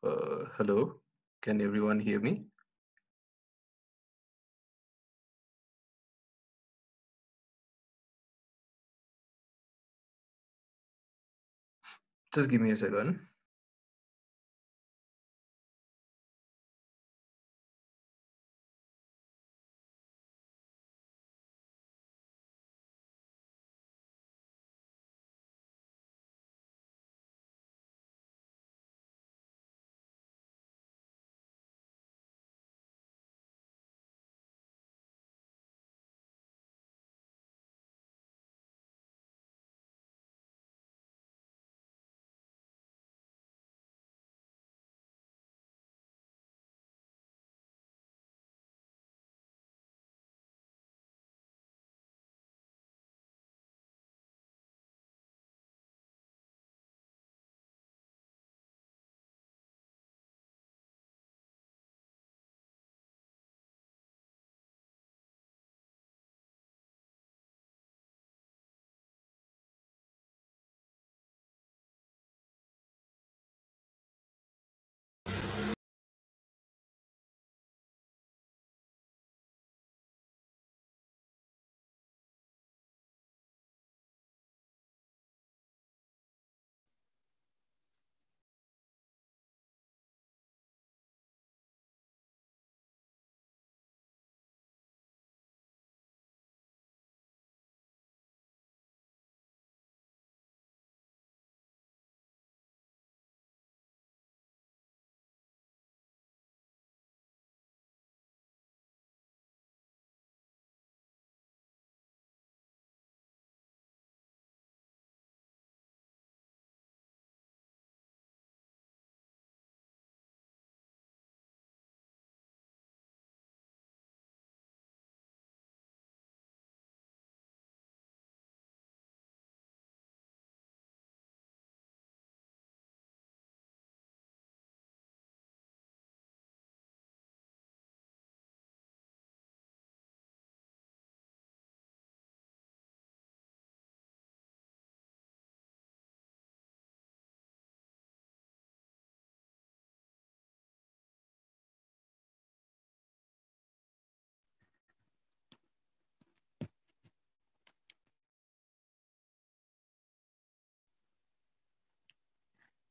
Hello, can everyone hear me? Just give me a second.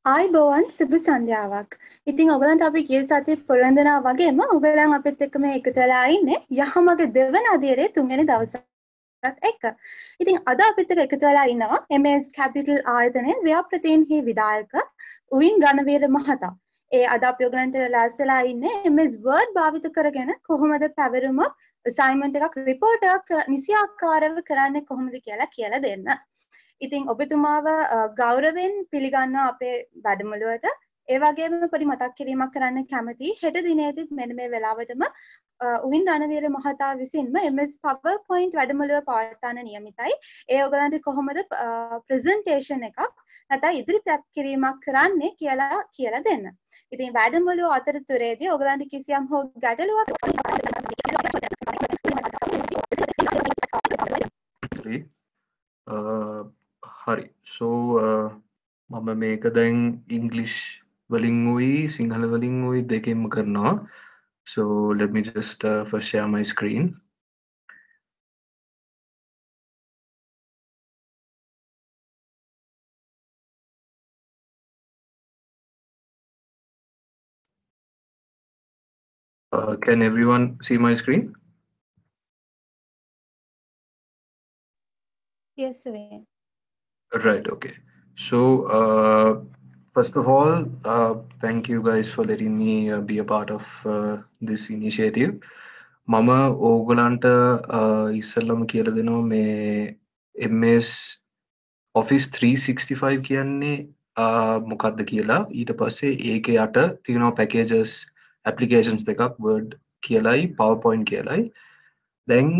ආයිබෝවන් සුබ සන්ධ්‍යාවක්. ඉතින් ඔයගලන්ට අපි ගිය සතියේ පොරොන්දනා වගේම ඔයගලන් අපිත් එක්කම එකතු වෙලා ඉන්නේ යහමග දෙවන අදියරේ තුන්වෙනි දවසත් එක්ක. ඉතින් අද අපිත් එක්ක එකතු වෙලා ඉන්නවා MS Capital ආයතනයේ ව්‍යාපෘතීන්හි විධායක උවින් රණවීර මහතා. ඒ අද අපි ඔයගලන්ට ලෑස්තිලා ඉන්නේ MS Word භාවිත කරගෙන කොහොමද පැවරුමක් assignment එකක් report එකක් නිසියාකාරව කරන්නේ කොහොමද කියලා දෙන්න. ඉතින් ඔබතුමාව ගෞරවයෙන් පිළිගන්නවා අපේ වැඩමුළුවට. ඒ වගේම පොඩි මතක් කිරීමක් කරන්න කැමතියි. හෙට දිනේදීත් මෙන්න මේ වෙලාවටම උවින් රණවීර මහතා විසින්ම MS PowerPoint වැඩමුළුව පවත්වන්න නියමිතයි. ඒ ඔයගලන්ට කොහොමද ප්‍රසන්ටේෂන් එකක් නැත්නම් ඉදිරිපත් කිරීමක් කරන්නේ කියලා දෙන්න. ඉතින් වැඩමුළුව අතරතුරේදී ඔයගලන්ට කිසියම් හෝ ගැටලුවක් හරි. So මම මේක දැන් ඉංග්ලිෂ් වලින් උයි සිංහල වලින් උයි දෙකෙන්ම කරනවා. So let me just first share my screen. Can everyone see my screen? Yes, Suven. Right, okay. So first of all, thank you guys for letting me be a part of this initiative. මම ඕගලන්ට ඉස්සල්ලම කියලා දෙනවා මේ MS Office 365 කියන්නේ මොකක්ද කියලා. ඊට පස්සේ ඒක යට තියෙනවා packages applications දෙකක් Word කියලයි PowerPoint කියලයි. දැන්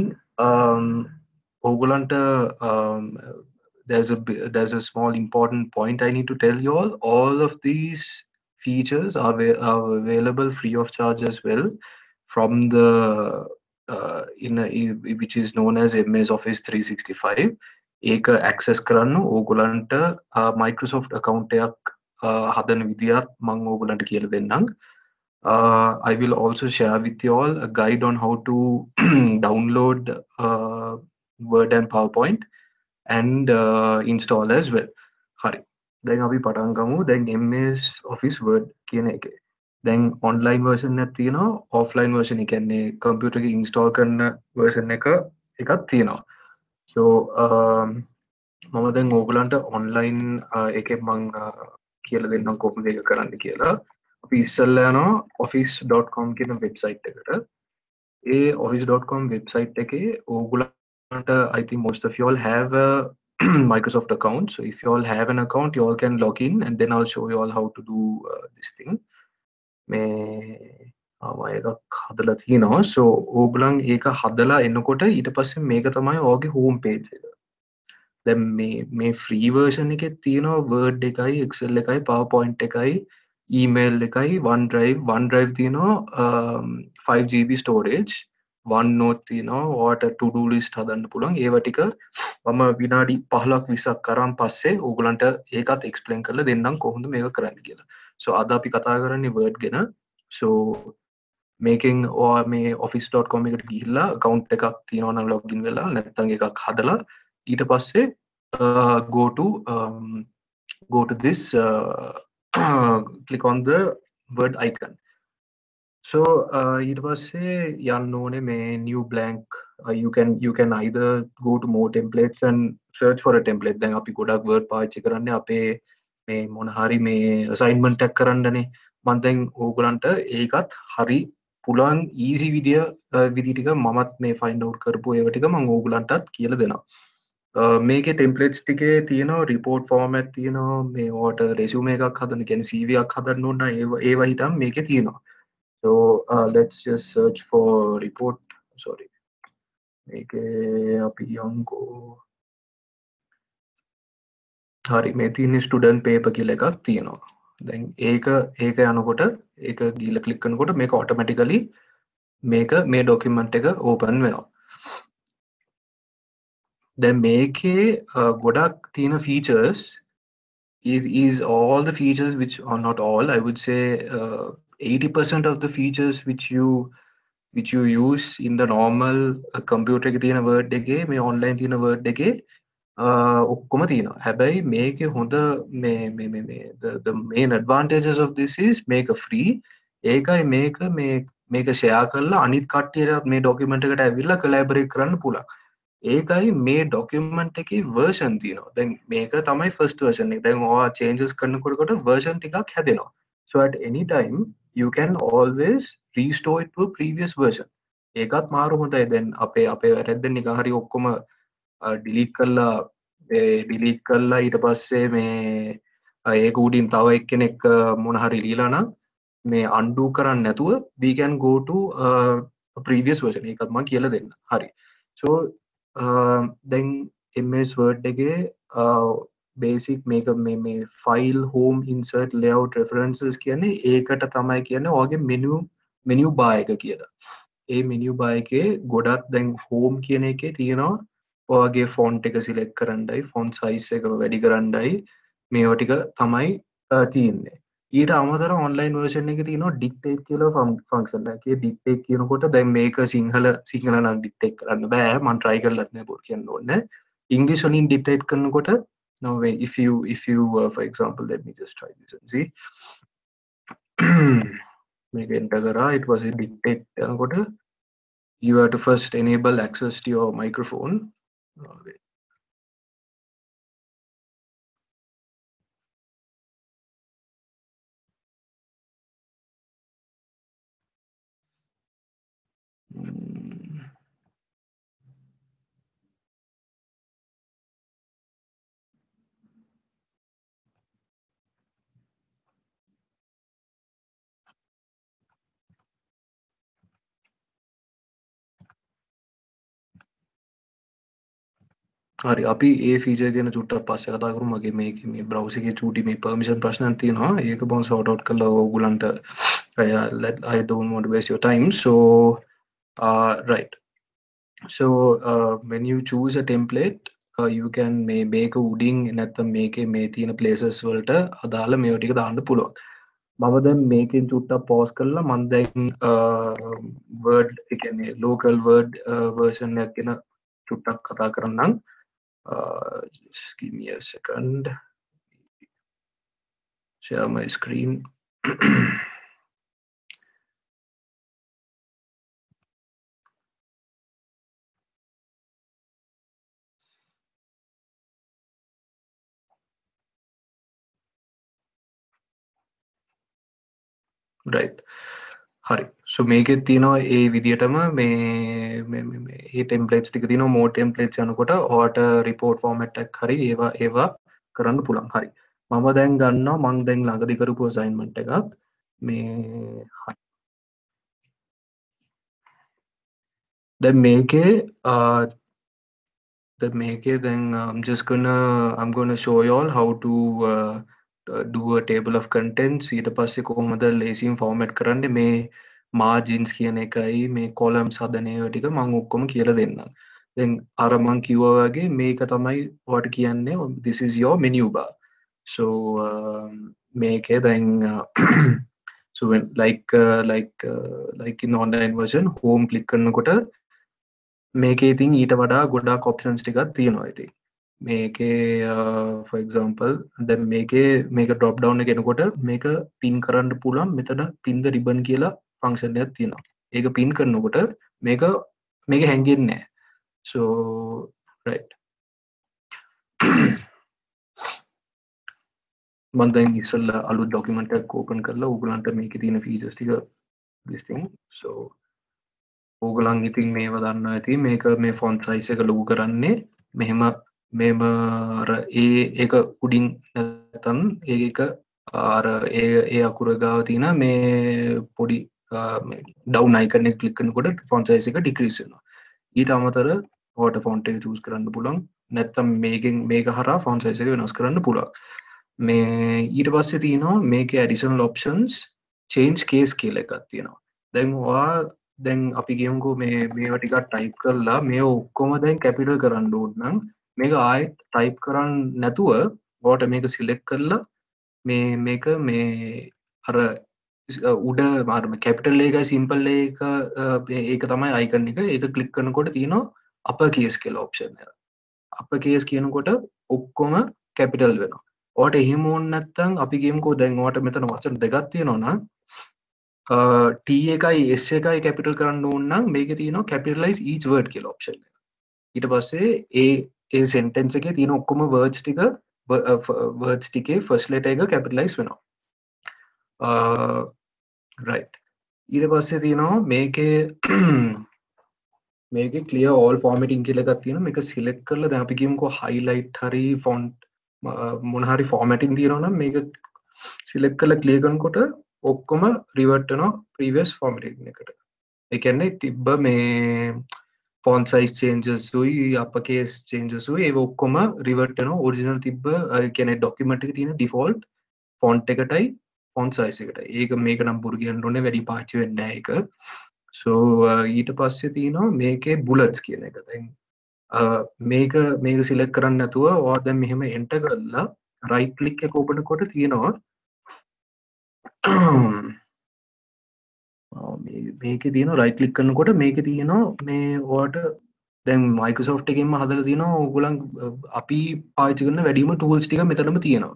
ඕගලන්ට there's a small important point I need to tell you all. All of these features are available free of charge as well from the which is known as MS Office 365. ඒක access කරන්න ඕගලන්ට Microsoft account එකක් හදන විදිහත් මම ඕගලන්ට කියලා දෙන්නම්. I will also share with you all a guide on how to download Word and PowerPoint and install as well. හරි. දැන් අපි පටන් ගමු. දැන් MS Office Word කියන එකේ. දැන් online version එකක් තියෙනවා, offline version එක කියන්නේ computer එකේ install කරන version එකක් තියෙනවා. So මම දැන් ඕගලන්ට online එකේ මම කියලා දෙන්නම් කොහොමද ඒක කරන්න කියලා. අපි ඉස්සෙල්ලා යනවා office.com කියන website එකට. ඒ office.com website එකේ ඕගලන්ට I think most of you all have a Microsoft account. So if you all have an account, you all can log in and then I'll show you all how to do this thing. මේ එකක් හදලා තියෙනවා. So ඕගලන් ඒක හදලා එනකොට ඊට පස්සේ මේක තමයි ඔයගේ home page එක. දැන් මේ free version එකේ තියෙනවා Word එකයි, Excel එකයි, PowerPoint එකයි, email එකයි, OneDrive තියෙනවා 5GB storage, OneNote තියෙනවා ඔයාට to do list හදන්න පුළුවන්. ඒවා ටික මම විනාඩි 15ක් 20ක් කරන් පස්සේ ඕගලන්ට ඒකත් explain කරලා දෙන්නම් කොහොමද මේක කරන්න කියලා. So අද අපි කතා කරන්නේ Word ගැන. So මේකෙන් ඔයා මේ office.com එකට ගිහිල්ලා account එකක් තියෙනවා නම් login වෙලා නැත්නම් එකක් හදලා ඊට පස්සේ go to this click on the Word icon. So ඊට පස්සේ යන්න ඕනේ මේ new blank. You can either go to more templates and search for a template. දැන් අපි ගොඩක් Word පාවිච්චි කරන්නේ අපේ මේ මොන හරි මේ assignment එකක් කරන්නනේ. මම දැන් ඕගලන්ට ඒකත් හරි පුළුවන් easy විදි ටික මමත් මේ find out කරපු ඒවා ටික මම ඕගලන්ටත් කියලා දෙනවා. මේකේ templates ටිකේ තියෙනවා report format තියෙනවා මේ ඔයාට resume එකක් හදන්න කියන්නේ CV එකක් හදන්න ඕන නම් ඒවා හිටම් මේකේ තියෙනවා. So let's just search for report. Sorry. මේකේ අපි යන්කෝ. හරි මේ තියෙන student paper කියලා එකක් තියෙනවා. දැන් ඒක යනකොට ඒක ගිහලා click කරනකොට මේක automatically මේක මේ document එක open වෙනවා. Then මේකේ ගොඩක් තියෙන features is all the features which are not all, I would say 80% of the features which you use in the normal computer එකේ තියෙන Word එකේ මේ online තියෙන Word එකේ ඔක්කොම තියෙනවා. හැබැයි මේකේ හොඳ the main advantages of this is මේක free. ඒකයි මේක share කරලා අනිත් කට්ටියට මේ document එකට ඇවිල්ලා collaborate කරන්න පුළුවන්. ඒකයි මේ document එකේ version තියෙනවා. දැන් මේක තමයි first version එක. දැන් ඔයා changes කරනකොට version ටිකක් හැදෙනවා. So at any time you can always restore it to a previous version. ඒකත් මාරු හොඳයි. දැන් අපේ වැරද්දෙන් නිකන් හරි ඔක්කොම delete කරලා ඊට පස්සේ මේ ඒක උඩින් තව එක්කෙනෙක් මොන හරි ලියලා නම් මේ undo කරන්න නැතුව we can go to a previous version. ඒකත් මම කියලා දෙන්න. හරි. So then MS Word එකේ basic මේක මේ file home insert layout references කියන්නේ ඒකට තමයි කියන්නේ ඔයගේ menu bar එක කියලා. ඒ menu bar එකේ ගොඩක් දැන් home කියන එකේ තියෙනවා ඔයගේ font එක select කරන්නයි font size එක වැඩි කරන්නයි මේවා ටික තමයි තියෙන්නේ. ඊට අමතරව online version එකේ තියෙනවා dictate කියලා function එකක්. ඒ dictate කියනකොට දැන් මේක සිංහල නම් dictate කරන්න බෑ. මම try කරලත් නෑ බොරු කියන්න ඕනේ. English වලින් dictate කරනකොට now if you for example, let me just try this and see. මේක enter කරා it was a dictate කරනකොට you have to first enable access to your microphone. Wait. හරි අපි ඒ feature ගැන චුට්ටක් පස්සේ කතා කරමු. මගේ මේ browser එකේ චූටි මේ permission ප්‍රශ්නක් තියෙනවා. ඒක බොන් sort out කරලා ඕගොල්ලන්ට I don't want to waste your time. So right. So when you choose a template, you can මේක උඩින් නැත්නම් මේකේ මේ තියෙන places වලට අදාළ මේවා ටික දාන්න පුළුවන්. මම දැන් මේකෙන් චුට්ටක් pause කරලා මම දැන් word ඒ කියන්නේ local word version එකක් ගැන චුට්ටක් කතා කරන්නම්. Just give me a second. Share my screen. Right. හරි. So මේකෙත් තියෙනවා ඒ විදිහටම මේ templates ටික තියෙනවා more templates යනකොට ඔයාට report format එකක් හරි ඒවා කරන්න පුළුවන්. හරි. මම දැන් ගන්නවා මම දැන් ළඟදි කරපු assignment එකක් මේ දැන් මේකේ then I'm gonna show you all how to do a table of contents. ඊට පස්සේ කොහොමද lacing format කරන්නේ මේ margins කියන එකයි මේ columns හදන ඒවා ටික මම ඔක්කොම කියලා දෙන්නම්. දැන් අර මම කිව්වා වගේ මේක තමයි ඔයාලට කියන්නේ this is your menu bar. So මේකේ දැන් so when like in online version home click කරනකොට මේකේ ඉතින් ඊට වඩා ගොඩාක් options ටිකක් තියෙනවා ඉතින්. මේකේ for example දැන් මේක drop down එක එනකොට මේක pin කරන්න පුළුවන් මෙතන pin the ribbon කියලා function එකක් තියෙනවා. ඒක pin කරනකොට මේක හැංගෙන්නේ නැහැ. So right. මම දැන් ඉස්සෙල්ලා අලුත් document එකක් open කරලා ඕගලන්ට මේකේ තියෙන features ටික this thing. So ඕගලන් ඉතින් මේව දන්නවා ඇති මේක මේ font size එක ලොකු කරන්නේ මෙහෙම අර ඒක උඩින් නැත්නම් ඒක අර ඒ අකුර ගාව තියෙන මේ පොඩි down icon එක click කරනකොට font size එක decrease වෙනවා. ඊට අමතරව ඔයාලට font එක choose කරන්න පුළුවන්. නැත්නම් මේක හරහා font size එක වෙනස් කරන්න පුළුවන්. මේ ඊට පස්සේ තියෙනවා මේකේ additional options change case කියලා එකක් තියෙනවා. දැන් අපි කියමුකෝ මේවා ටිකක් type කරලා මේ ඔක්කොම දැන් capital කරන්න ඕන නම් මේක ආයෙත් type කරන්න නැතුව ඔයාලට මේක select කරලා මේක අර උඩ capital එකයි simple එක ඒක තමයි icon එක. ඒක click කරනකොට තියෙනවා upper case කියලා option එක. upper case කියනකොට ඔක්කොම capital වෙනවා. ඔයාලට එහෙම ඕන නැත්නම් අපි කියමුකෝ දැන් ඔයාලට මෙතන වචන දෙකක් තියෙනවා නම් T එකයි S එකයි capital කරන්න ඕන නම් මේකේ තියෙනවා capitalize each word කියලා option එක. ඊට පස්සේ ඒ sentence එකේ තියෙන ඔක්කොම words ටිකේ first letter එක capitalize වෙනවා. right. ඊට පස්සේ තියෙනවා මේකේ clear all formatting කියලා එකක් තියෙනවා. මේක select කරලා දැන් අපි කියමුකෝ highlight හරි font මොන හරි formatting තියෙනවා නම් මේක select කරලා clear කරනකොට ඔක්කොම revert වෙනවා previous formatting එකට. ඒ කියන්නේ තිබ්බ මේ font size changes උයි upper case changes උයි ඒව ඔක්කොම revert වෙනවා original තිබ්බ ඒ කියන්නේ document එකේ තියෙන default font එකටයි font size එකටයි. ඒක මේක නම් පුරු කියන්න ඕනේ වැඩි පාවිච්චි වෙන්නේ නැහැ ඒක. So ඊට පස්සේ තියෙනවා මේකේ bullets කියන එක. දැන් මේක select කරන්න නැතුව ඔයා දැන් මෙහෙම enter කරලා right click එක open කොට තියෙනවා මේකේ තියෙනවා right click කරනකොට මේකේ තියෙනවා මේ ඔයාට දැන් Microsoft එකෙන්ම හදලා තියෙනවා ඕගොල්ලන් අපි පාවිච්චි කරන වැඩිම tools ටික මෙතනම තියෙනවා.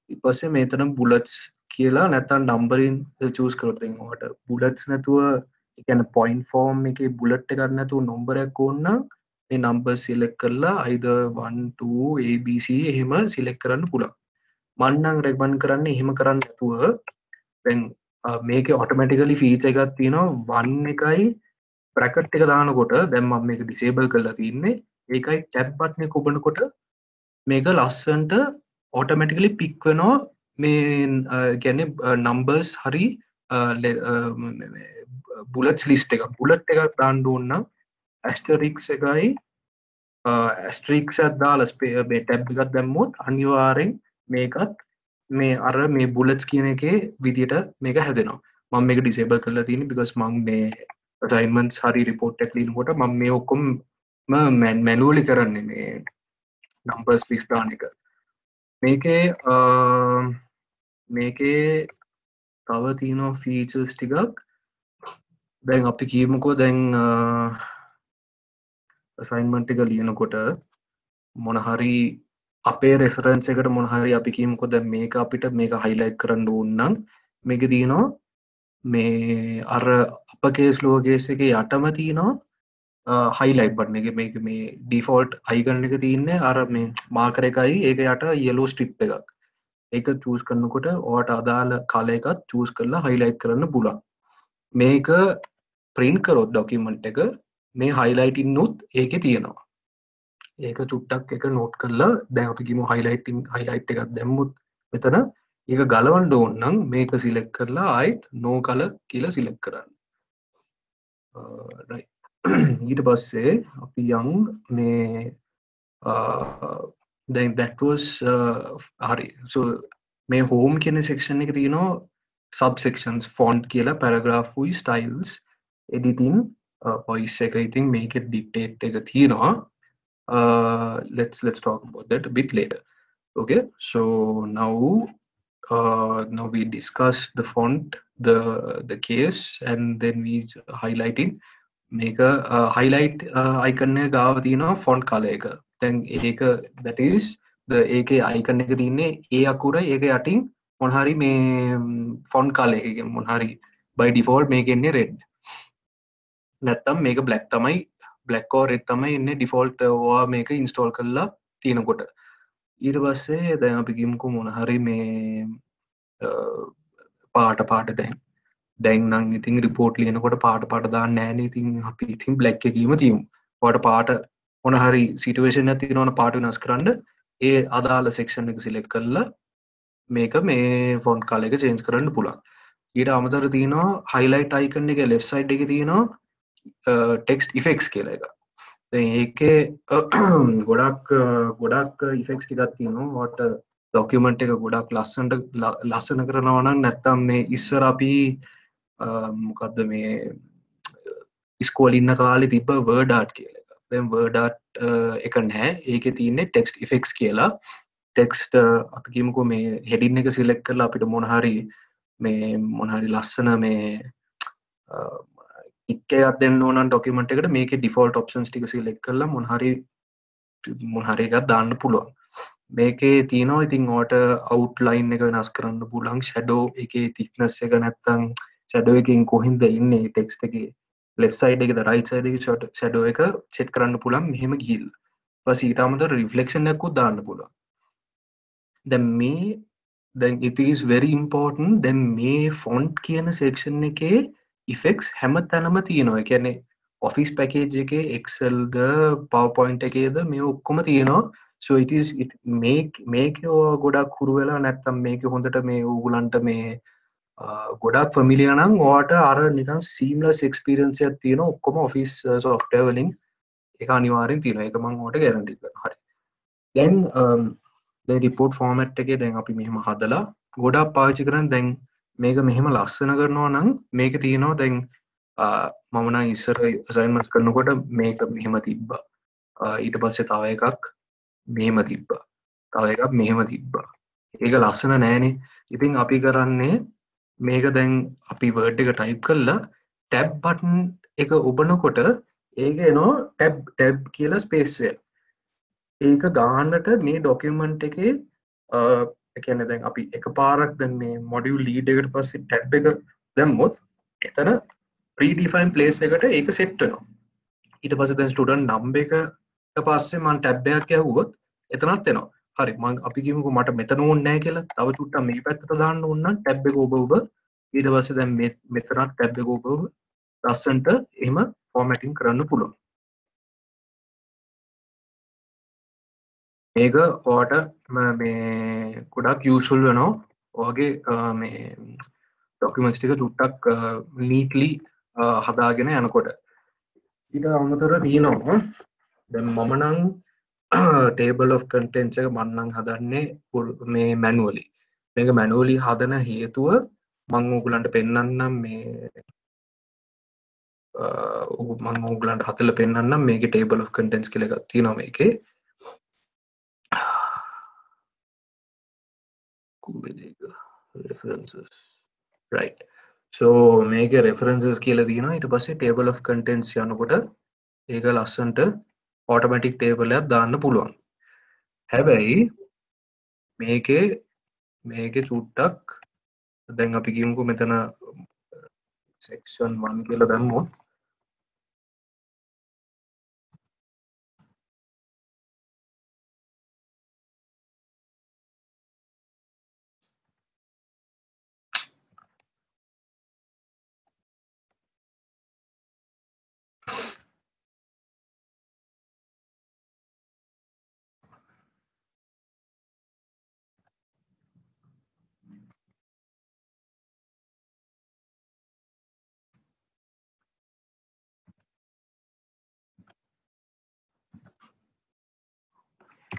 ඊට පස්සේ මෙතන bullets කියලා නැත්නම් numbering choose කරොත් දැන් ඔයාට bullets නැතුව ඒ කියන්නේ point form එකේ bullet එකක් නැතුව number එකක් ඕන නම් මේ number select කරලා either 1 2 abc එහෙම select කරන්න පුළුවන්. මම නම් recommend කරන්නේ එහෙම කරන්න නැතුව දැන් මේකේ automatically feature එකක් තියෙනවා 1 එකයි bracket එක දානකොට දැන් මම මේක disable කරලා තින්නේ ඒකයි tab button එක ඔබනකොට මේක ලස්සන්ට automatically pick වෙනවා මේ කියන්නේ numbers හරි bullets list එක bullet එකක් දාන්න ඕන නම් asterisk එකයි asterisk එකක් දාලා මේ tab එකක් දැම්මොත් අනිවාර්යෙන් මේකත් මේ අර මේ bullets කියන එකේ විදියට මේක හැදෙනවා. මම මේක disable කරලා තියෙන්නේ because මම මේ assignments හරි report එක ලියනකොට මම මේ ඔක්කොම manually කරන්නේ මේ numbers list දාන එක. මේකේ තව තියෙනවා features ටිකක්. දැන් අපි කියමුකෝ දැන් assignment එක ලියනකොට මොන හරි අපේ reference එකට මොන හරි අපි කියමුකෝ දැන් මේක අපිට මේක highlight කරන්න ඕන නම් මේකේ තියෙනවා මේ අර uppercase lowercase එකේ යටම තියෙනවා highlight button එක. මේක මේ default icon එක තියෙන්නේ අර මේ marker එකයි ඒක යට yellow strip එකක්. ඒක choose කරනකොට ඔයාට අදාළ color එකත් choose කරලා highlight කරන්න පුළුවන්. මේක print කරොත් document එක මේ highlighting නුත් ඒකේ තියෙනවා. ඒක චුට්ටක් එක note කරලා දැන් අපි කියමු highlight එකක් දැම්මුත් මෙතන ඒක ගලවන්න ඕන නම් මේක select කරලා ආයෙත් no color කියලා select කරන්න. right. ඊට පස්සේ අපි යමු මේ then that was hari. So මේ home කියන section එක තියෙනවා subsections font කියලා paragraph with styles editing voice එක ඉතින් මේකේ dictate එක තියෙනවා. Let's talk about that a bit later. Okay, so now we discussed the font, the case, and then we highlighting make a highlight icon එක ගාව තියෙනවා font color එක. දැන් ඒක that is the AK icon එක තියෙන්නේ ඒ අකුර ඒක යටින් මොන හරි මේ font color එකකින් මොන හරි by default මේක ඉන්නේ red. නැත්තම් මේක black තමයි black or red තමයි ඉන්නේ default ඔයා මේක install කරලා තියෙනකොට. ඊට පස්සේ දැන් අපි කියමුකෝ මොන හරි මේ පාට දැන් නම් ඉතින් report ලියනකොට පාට දාන්න නෑනේ. ඉතින් අපි ඉතින් black එකේම තියමු. ඔයාට පාට මොන හරි situation එකක් තියෙනවනේ පාට වෙනස් කරන්න ඒ අදාළ section එක select කරලා මේක මේ font color එක change කරන්න පුළුවන්. ඊට අමතරව තියෙනවා highlight icon එකේ left side එකේ තියෙනවා text effects කියලා එක. දැන් ඒකේ ගොඩක් effects ටිකක් තියෙනවා. ඔයාට document එක ගොඩක් ලස්සන කරනවා නම් නැත්තම් මේ ඉස්සර අපි මොකද්ද මේ ඉස්කෝලේ ඉන්න කාලේ තිබ්බ word art කියලා එක. දැන් word art එක නැහැ. ඒකේ තියෙන්නේ text effects කියලා. text අපි කියමුකෝ මේ heading එක select කරලා අපිට මොන හරි ලස්සන මේ එකක් දෙන්න ඕන නම් document එකට මේකේ default options ටික select කරලා මොන හරි එකක් දාන්න පුළුවන්. මේකේ තියෙනවා ඉතින් ඔයාට outline එක වෙනස් කරන්න පුළුවන්. shadow එකේ thickness එක නැත්තම් shadow එකෙන් කොහෙන්ද ඉන්නේ text එකේ left side එකේද right side එකේ shadow එක set කරන්න පුළුවන් මෙහෙම ගිහිල්ලා. ඊපස්සේ ඊට අමතරව reflection එකක් උත් දාන්න පුළුවන්. then it is very important දැන් මේ font කියන section එකේ effects හැමතැනම තියෙනවා. ඒ කියන්නේ office package එකේ excel ද powerpoint එකේද මේ ඔක්කොම තියෙනවා. so it make ගොඩක් හුරු වෙලා නැත්තම් මේක හොඳට මේ ඕගොල්ලන්ට මේ ගොඩක් familiar නම් ඔයාට අර නිකන් seamless experience එකක් තියෙනවා ඔක්කොම office software වලින්. ඒක අනිවාර්යෙන් තියෙනවා. ඒක මම ඔයාලට guarantee කරනවා. හරි. then දැන් report format එකේ දැන් අපි මෙහෙම හදලා ගොඩක් පාවිච්චි කරන්නේ දැන් මේක මෙහෙම ලස්සන කරනවා නම් මේක තියෙනවා දැන් මම නම් ඉස්සර assignments කරනකොට මේක මෙහෙම තිබ්බා. ඊට පස්සේ තව එකක් මෙහෙම තිබ්බා. තව එකක් මෙහෙම තිබ්බා. ඒක ලස්සන නෑනේ. ඉතින් අපි කරන්නේ මේක දැන් අපි word එක type කරලා tab button එක ඔබනකොට ඒක එනවා tab කියලා space එක. ඒක ගන්නට මේ document එකේ ඒ කියන්නේ දැන් අපි එකපාරක් දැන් මේ module lead එකට පස්සේ tab එක දැම්මොත් එතන predefined place එකට ඒක set වෙනවා. ඊට පස්සේ දැන් student number එක පස්සේ මම tab එකක් ගැහුවොත් එතනත් එනවා. හරි මම අපි කියමුකෝ මට මෙතන ඕනේ නැහැ කියලා. තව චුට්ටක් මේ පැත්තට දාන්න ඕන නම් tab එක ඔබ ඊට පස්සේ දැන් මෙතනත් tab එක ඔබ ලස්සන්ට එහෙම formatting කරන්න පුළුවන්. මේක ඔයාට මේ ගොඩක් useful වෙනවා. ඔයගේ මේ documents ටික චුට්ටක් neatly හදාගෙන යනකොට. ඊට අමතරව තියෙනවා දැන් මම නම් table of contents එක මම නම් හදන්නේ මේ manually. මේක manually හදන හේතුව මම ඕගලන්ට පෙන්නන්නම් මේ මම ඕගලන්ට හදලා පෙන්නන්නම් මේකේ table of contents කියලා එකක් තියෙනවා මේකේ. references. Right. So මේක references කියලා තියෙනවා. ඊට පස්සේ table of contents යනකොට ඒක ලස්සන්ට automatic table එකක් දාන්න පුළුවන්. හැබැයි මේකේ චුට්ටක් දැන් අපි කියමුකෝ මෙතන section 1 කියලා දැම්මොත්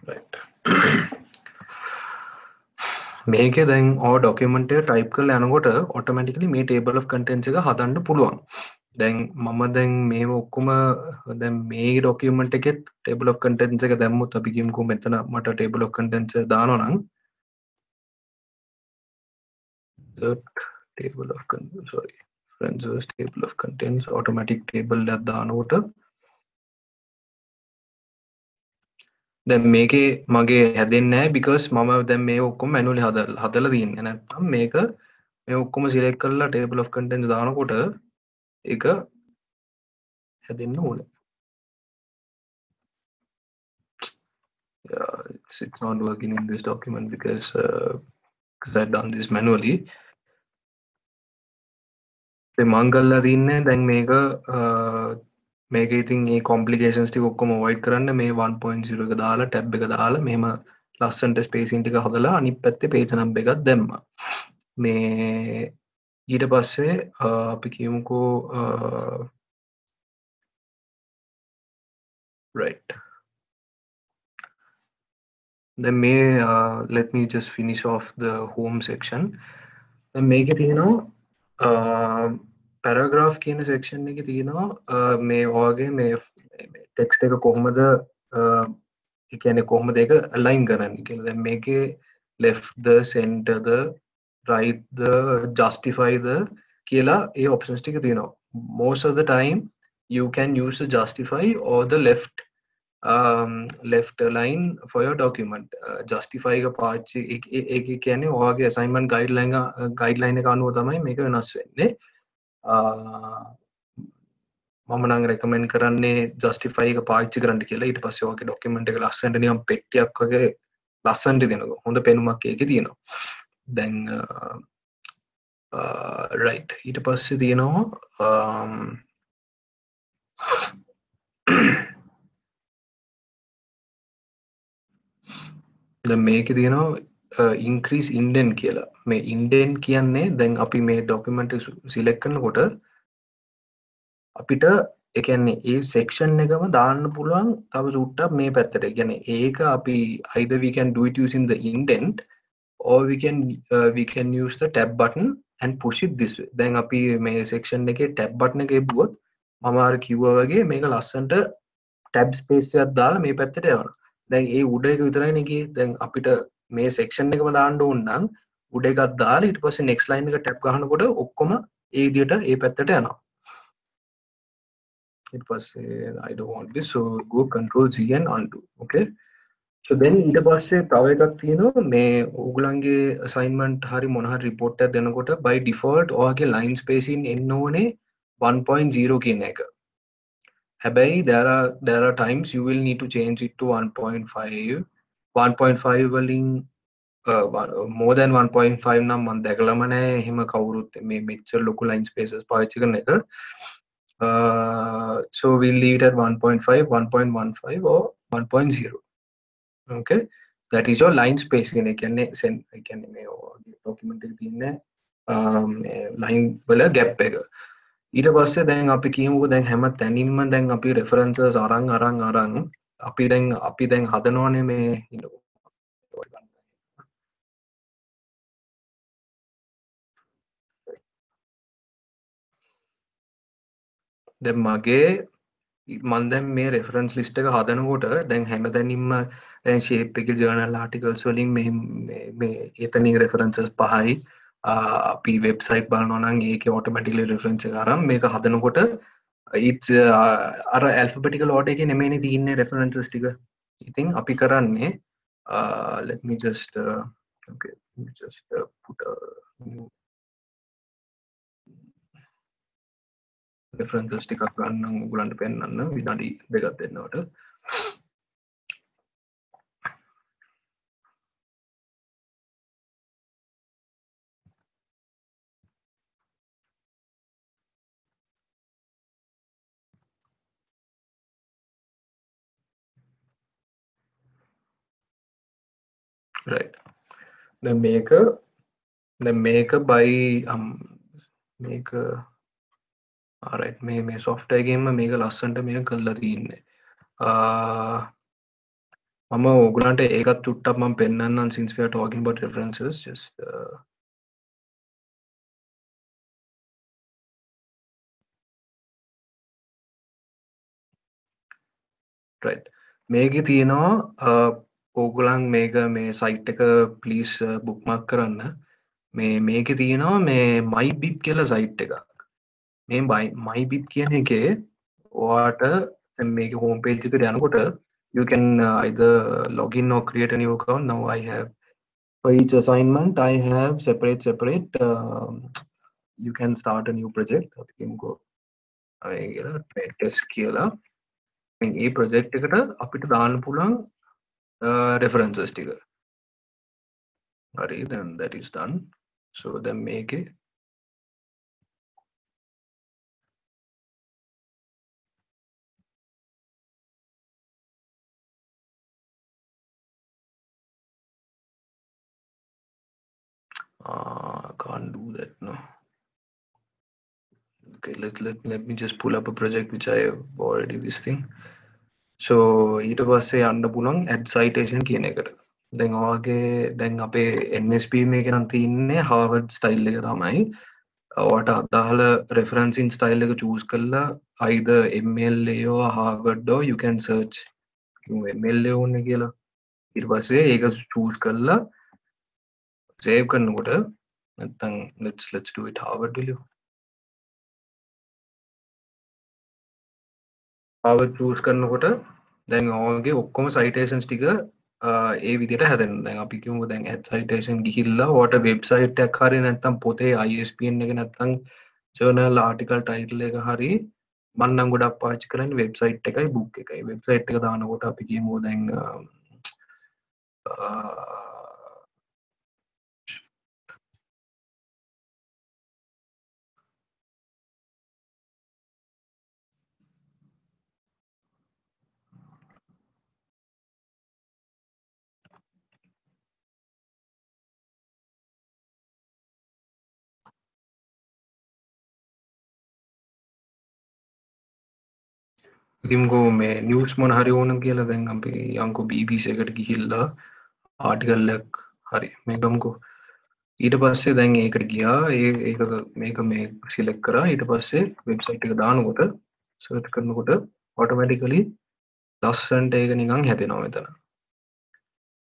right. මේකේ දැන් ඔය document එක type කරලා යනකොට automatically මේ table of contents එක හදන්න පුළුවන්. දැන් මම දැන් මේව ඔක්කොම දැන් මේ document එකේ table of contents එක දැම්මොත් අපි කියමුකෝ මෙතන මට table of contents එක දානවා නම් table of contents sorry references table of contents automatic table එකක් දානකොට දැන් මේකේ මගේ හැදෙන්නේ නැහැ because මම දැන් මේ ඔක්කොම manually හදලා තියෙන්නේ. නැත්නම් මේක මේ ඔක්කොම select කරලා table of contents දානකොට ඒක හැදෙන්න ඕනේ. Yeah, it's not working in this document because I've done this manually. මං කරලා තින්නේ දැන් මේක ඉතින් මේ complications ටික ඔක්කොම avoid කරන්න මේ 1.0 එක දාලා tab එක දාලා මෙහෙම ලස්සනට spacing ටික හදලා අනිත් පැත්තේ page number එකක් දැම්මා. මේ ඊට පස්සේ අපි කියමුකෝ right. Then let me just finish off the home section. Then මේකේ තියෙනවා paragraph කියන section එකේ තියෙනවා මේ ඔයගේ මේ text එක කොහොමද ඒ කියන්නේ කොහොමද ඒක align කරන්නේ කියලා. දැන් මේකේ left the center the right the justify the කියලා ඒ options ටික තියෙනවා. Most of the time you can use the justify or the left line for your document. Justify එක පාවිච්චි ඒක කියන්නේ ඔයාගේ assignment guideline එක අනුව තමයි මේක වෙනස් වෙන්නේ. මම නම් recommend කරන්නේ justify එක පාවිච්චි කරන්න කියලා. ඊට පස්සේ ඔයාගේ document එක ලස්සනට නිකන් පෙට්ටියක් වගේ ලස්සනට දෙනවා. හොඳ පෙනුමක් ඒකේ තියෙනවා. දැන් right ඊට පස්සේ තියෙනවා දැන් මේකේ තියෙනවා increase indent කියලා. මේ indent කියන්නේ දැන් අපි මේ document select කරනකොට අපිට ඒ කියන්නේ ඒ section එකම දාන්න පුළුවන් තව චුට්ටක් මේ පැත්තට. ඒ කියන්නේ ඒක අපි either we can do it using the indent or we can use the tab button and push it this way. දැන් අපි මේ section එකේ tab button එක එබ්බුවොත් මම අර කිව්වා වගේ මේක ලස්සනට tab space එකක් දාලා මේ පැත්තට යවනවා. දැන් ඒ උඩ එක විතරයිනේ ගියේ. දැන් අපිට මේ section එකම දාන්න ඕන නම් උඩ එකක් දාලා ඊට පස්සේ next line එක tab ගහනකොට ඔක්කොම ඒ විදිහට ඒ පැත්තට යනවා. ඊට පස්සේ I don't want this so go control Z and undo. Okay. So then ඊට පස්සේ තව එකක් තියෙනවා මේ ඕගලන්ගේ assignment හරි මොන හරි report එකක් දෙනකොට by default ඔයාගේ line spacing එන්න ඕනේ 1.0 කියන එක. හැබැයි there are times you will need to change it to 1.5 වලින් more than 1.5 නම් මම දැකලම නැහැ එහෙම කවුරුත් මේ මෙච්චර ලොකු line spaces පාවිච්චි කරන එක. So we'll leave it at 1.5, 1.15 or 1.0. Okay, that is your line spacing. I can මේ document එකේ තියෙන line වල gap එක. ඊට පස්සේ දැන් අපි කියමුකෝ දැන් හැම තැනින්ම දැන් අපි references අරන් අපි දැන් හදනවනේ මේ දැන් මගේ මම දැන් මේ reference list එක හදනකොට දැන් හැමතැනින්ම දැන් shape එකේ journal articles වලින් මේ එතනින් references 5යි අපි website බලනවා නම් ඒකේ automatically reference එක අරන් මේක හදනකොට it's අර alphabetical order එකේ නෙමෙයිනේ තියෙන්නේ references ටික. ඉතින් අපි කරන්නේ let me just okay let me just put a new references ටිකක් ගන්නම් ඔයගලන්ට පෙන්නන්න විනාඩි දෙකක් දෙන්නවට. right then make by මේක alright මේ software එකෙන්ම මේක ලස්සනට මේක කරලා තියෙන්නේ මම ඔයගලන්ට ඒකත් චුට්ටක් මම පෙන්නන්නම් since we are talking about references just right මේකේ තියෙනවා ඕගොල්ලන් මේක මේ site එක please bookmark කරන්න මේකේ තියෙනවා මේ mybib කියලා site එකක් මේ mybib කියන එකේ ඔයාට මේක home page එකට යනකොට you can either log in or create a new account. Now I have for each assignment I have separate you can start a new project අපි කියමුකෝ test කියලා මේ project එකට අපිට දාන්න පුළුවන් references ටික හරි then that is done so then මේකේ can't do that no okay let me just pull up a project which I have already this thing so ඊට පස්සේ යන්න පුළුවන් add citation කියන එකට දැන් ඔයගේ දැන් අපේ NSP මේකේ නම් තියෙන්නේ Harvard style එක තමයි ඔයාට අදාළ referencing style එක choose කරලා either MLA or Harvard or you can search MLA ඕනේ කියලා ඊට පස්සේ ඒක choose කරලා save කරනකොට නැත්නම් let's do it Harvard will you Harvard choose කරනකොට දැන් ඔයගේ ඔක්කොම citations ටික ඒ විදිහට හැදෙනවා දැන් අපි කියමු දැන් add citation ගිහිල්ලා ඔයාට website එකක් හරි නැත්නම් පොතේ ISBN එක නැත්නම් journal article title එක හරි මම නම් ගොඩක් පාවිච්චි කරන්නේ website එකයි book එකයි website එක දානකොට අපි කියමු දැන් ඉතින්කෝ මේ නිවුස් මොන හරි ඕනම් කියලා දැන් අපි යන්කෝ BBC එකට ගිහිල්ලා ආටිකල් එකක් හරි මේ ගමුකෝ ඊට පස්සේ දැන් ඒකට ගියා ඒක මේක මේ සිලෙක්ට් කරා ඊට පස්සේ වෙබ්සයිට් එක දානකොට සර්ච් කරනකොට ඔටෝමැටිකලි ලස්සනට ඒක නිකන් හැදෙනවා මෙතන